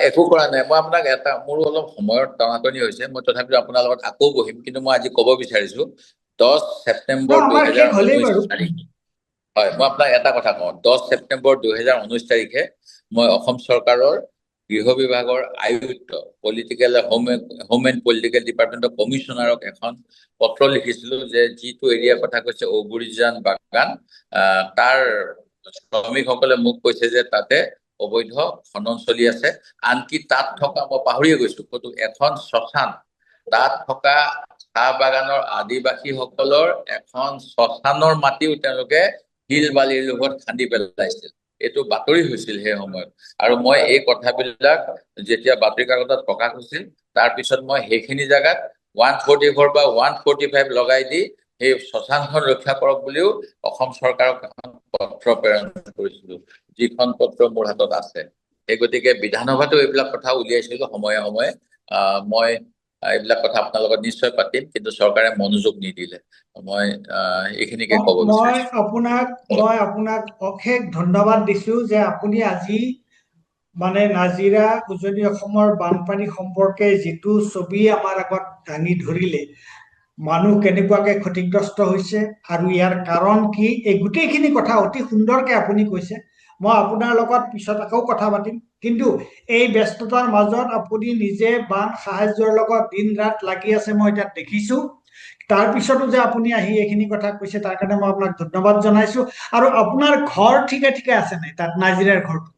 একো কৰা নাই। মই আপোনাক মোৰো অলপ সময়ৰ টনাটনি হৈছে, মই তথাপিও আপোনাৰ লগত আকৌ বহিম, কিন্তু মই আজি ক'ব বিচাৰিছো 10 ছেপ্টেম্বৰ আমাৰ শেষ হলেই 2019 বাৰু। তাৰিখ, হয়, মই আপোনাক এটা কথা কওঁ, 10 ছেপ্টেম্বৰ 2019 তাৰিখে মই অসম চৰকাৰৰ গৃহ বিভাগৰ আয়ুক্ত হোম এণ্ড পলিটিকেল ডিপাৰ্টমেণ্টৰ কমিশ্যনাৰক এখন পত্ৰ লিখিছিলো যে যিটো এৰিয়াৰ কথা কৈছে ঔগুৰিজান বাগান, তাৰ শ্ৰমিকসকলে মোক কৈছে যে তাতে অবৈধ খনন চলি আছে। আনকি তাত থকা, মই পাহৰিয়ে গৈছো ক'তো, এখন শ্মশান, তাত থকা চাহ বাগানৰ আদিবাসীসকলৰ এখন শ্মশানৰ মাটিও তেওঁলোকে শিল বালিৰ লগত খান্দি পেলাইছিল। এইটো বাতৰি হৈছিল সেই সময়ত, আৰু মই এই কথাবিলাক যেতিয়া বাতৰি কাকতত প্ৰকাশ হৈছিল, তাৰপিছত মই সেইখিনি জেগাত 144 বা 145 লগাই দি সেই শ্মশানখন ৰক্ষা কৰক বুলিও অসম চৰকাৰক এখন পত্ৰ প্ৰেৰণ কৰিছিলো, যিখন পত্ৰ মোৰ হাতত আছে। সেই গতিকে বিধানসভাতো এইবিলাক কথা উলিয়াইছিলো সময়ে সময়ে। মই এইবিলাক কথা আপোনাৰ লগত নিশ্চয় পাতিম, কিন্তু চৰকাৰে মনোযোগ নিদিলে। মই এইখিনিকে ক'ব বিচাৰিছো। মই আপোনাক অশেষ ধন্যবাদ দিছো যে আপুনি আজি মানে নাজিৰা উজনি অসমৰ বানপানী সম্পৰ্কে যিটো ছবি আমাৰ আগত দাঙি ধৰিলে, মানুহ কেনেকুৱাকে ক্ষতিগ্ৰস্ত হৈছে আৰু ইয়াৰ কাৰণ কি, এই গোটেইখিনি কথা অতি সুন্দৰকে আপুনি কৈছে। মই আপোনাৰ লগত পিছত আকৌ কথা পাতিম, কিন্তু এই ব্যস্ততাৰ মাজত আপুনি নিজে বান সাহায্যৰ লগত দিন ৰাত লাগি আছে, মই এতিয়া দেখিছো। তাৰ পিছতো যে আপুনি আহি এইখিনি কথা কৈছে, তাৰ কাৰণে মই আপোনাক ধন্যবাদ জনাইছো। আৰু আপোনাৰ ঘৰ ঠিকে ঠিকে আছে নাই তাত, নাজিৰাৰ ঘৰটো?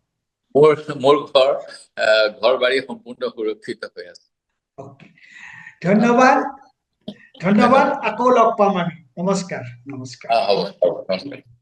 মোৰ ঘৰ বাৰী সম্পূৰ্ণ সুৰক্ষিত হৈ আছে। ধন্যবাদ, ধন্যবাদ। ধন্যবাদ। আকৌ লগ পাম আমি। নমস্কাৰ, নমস্কাৰ। হ'ব, নমস্কাৰ।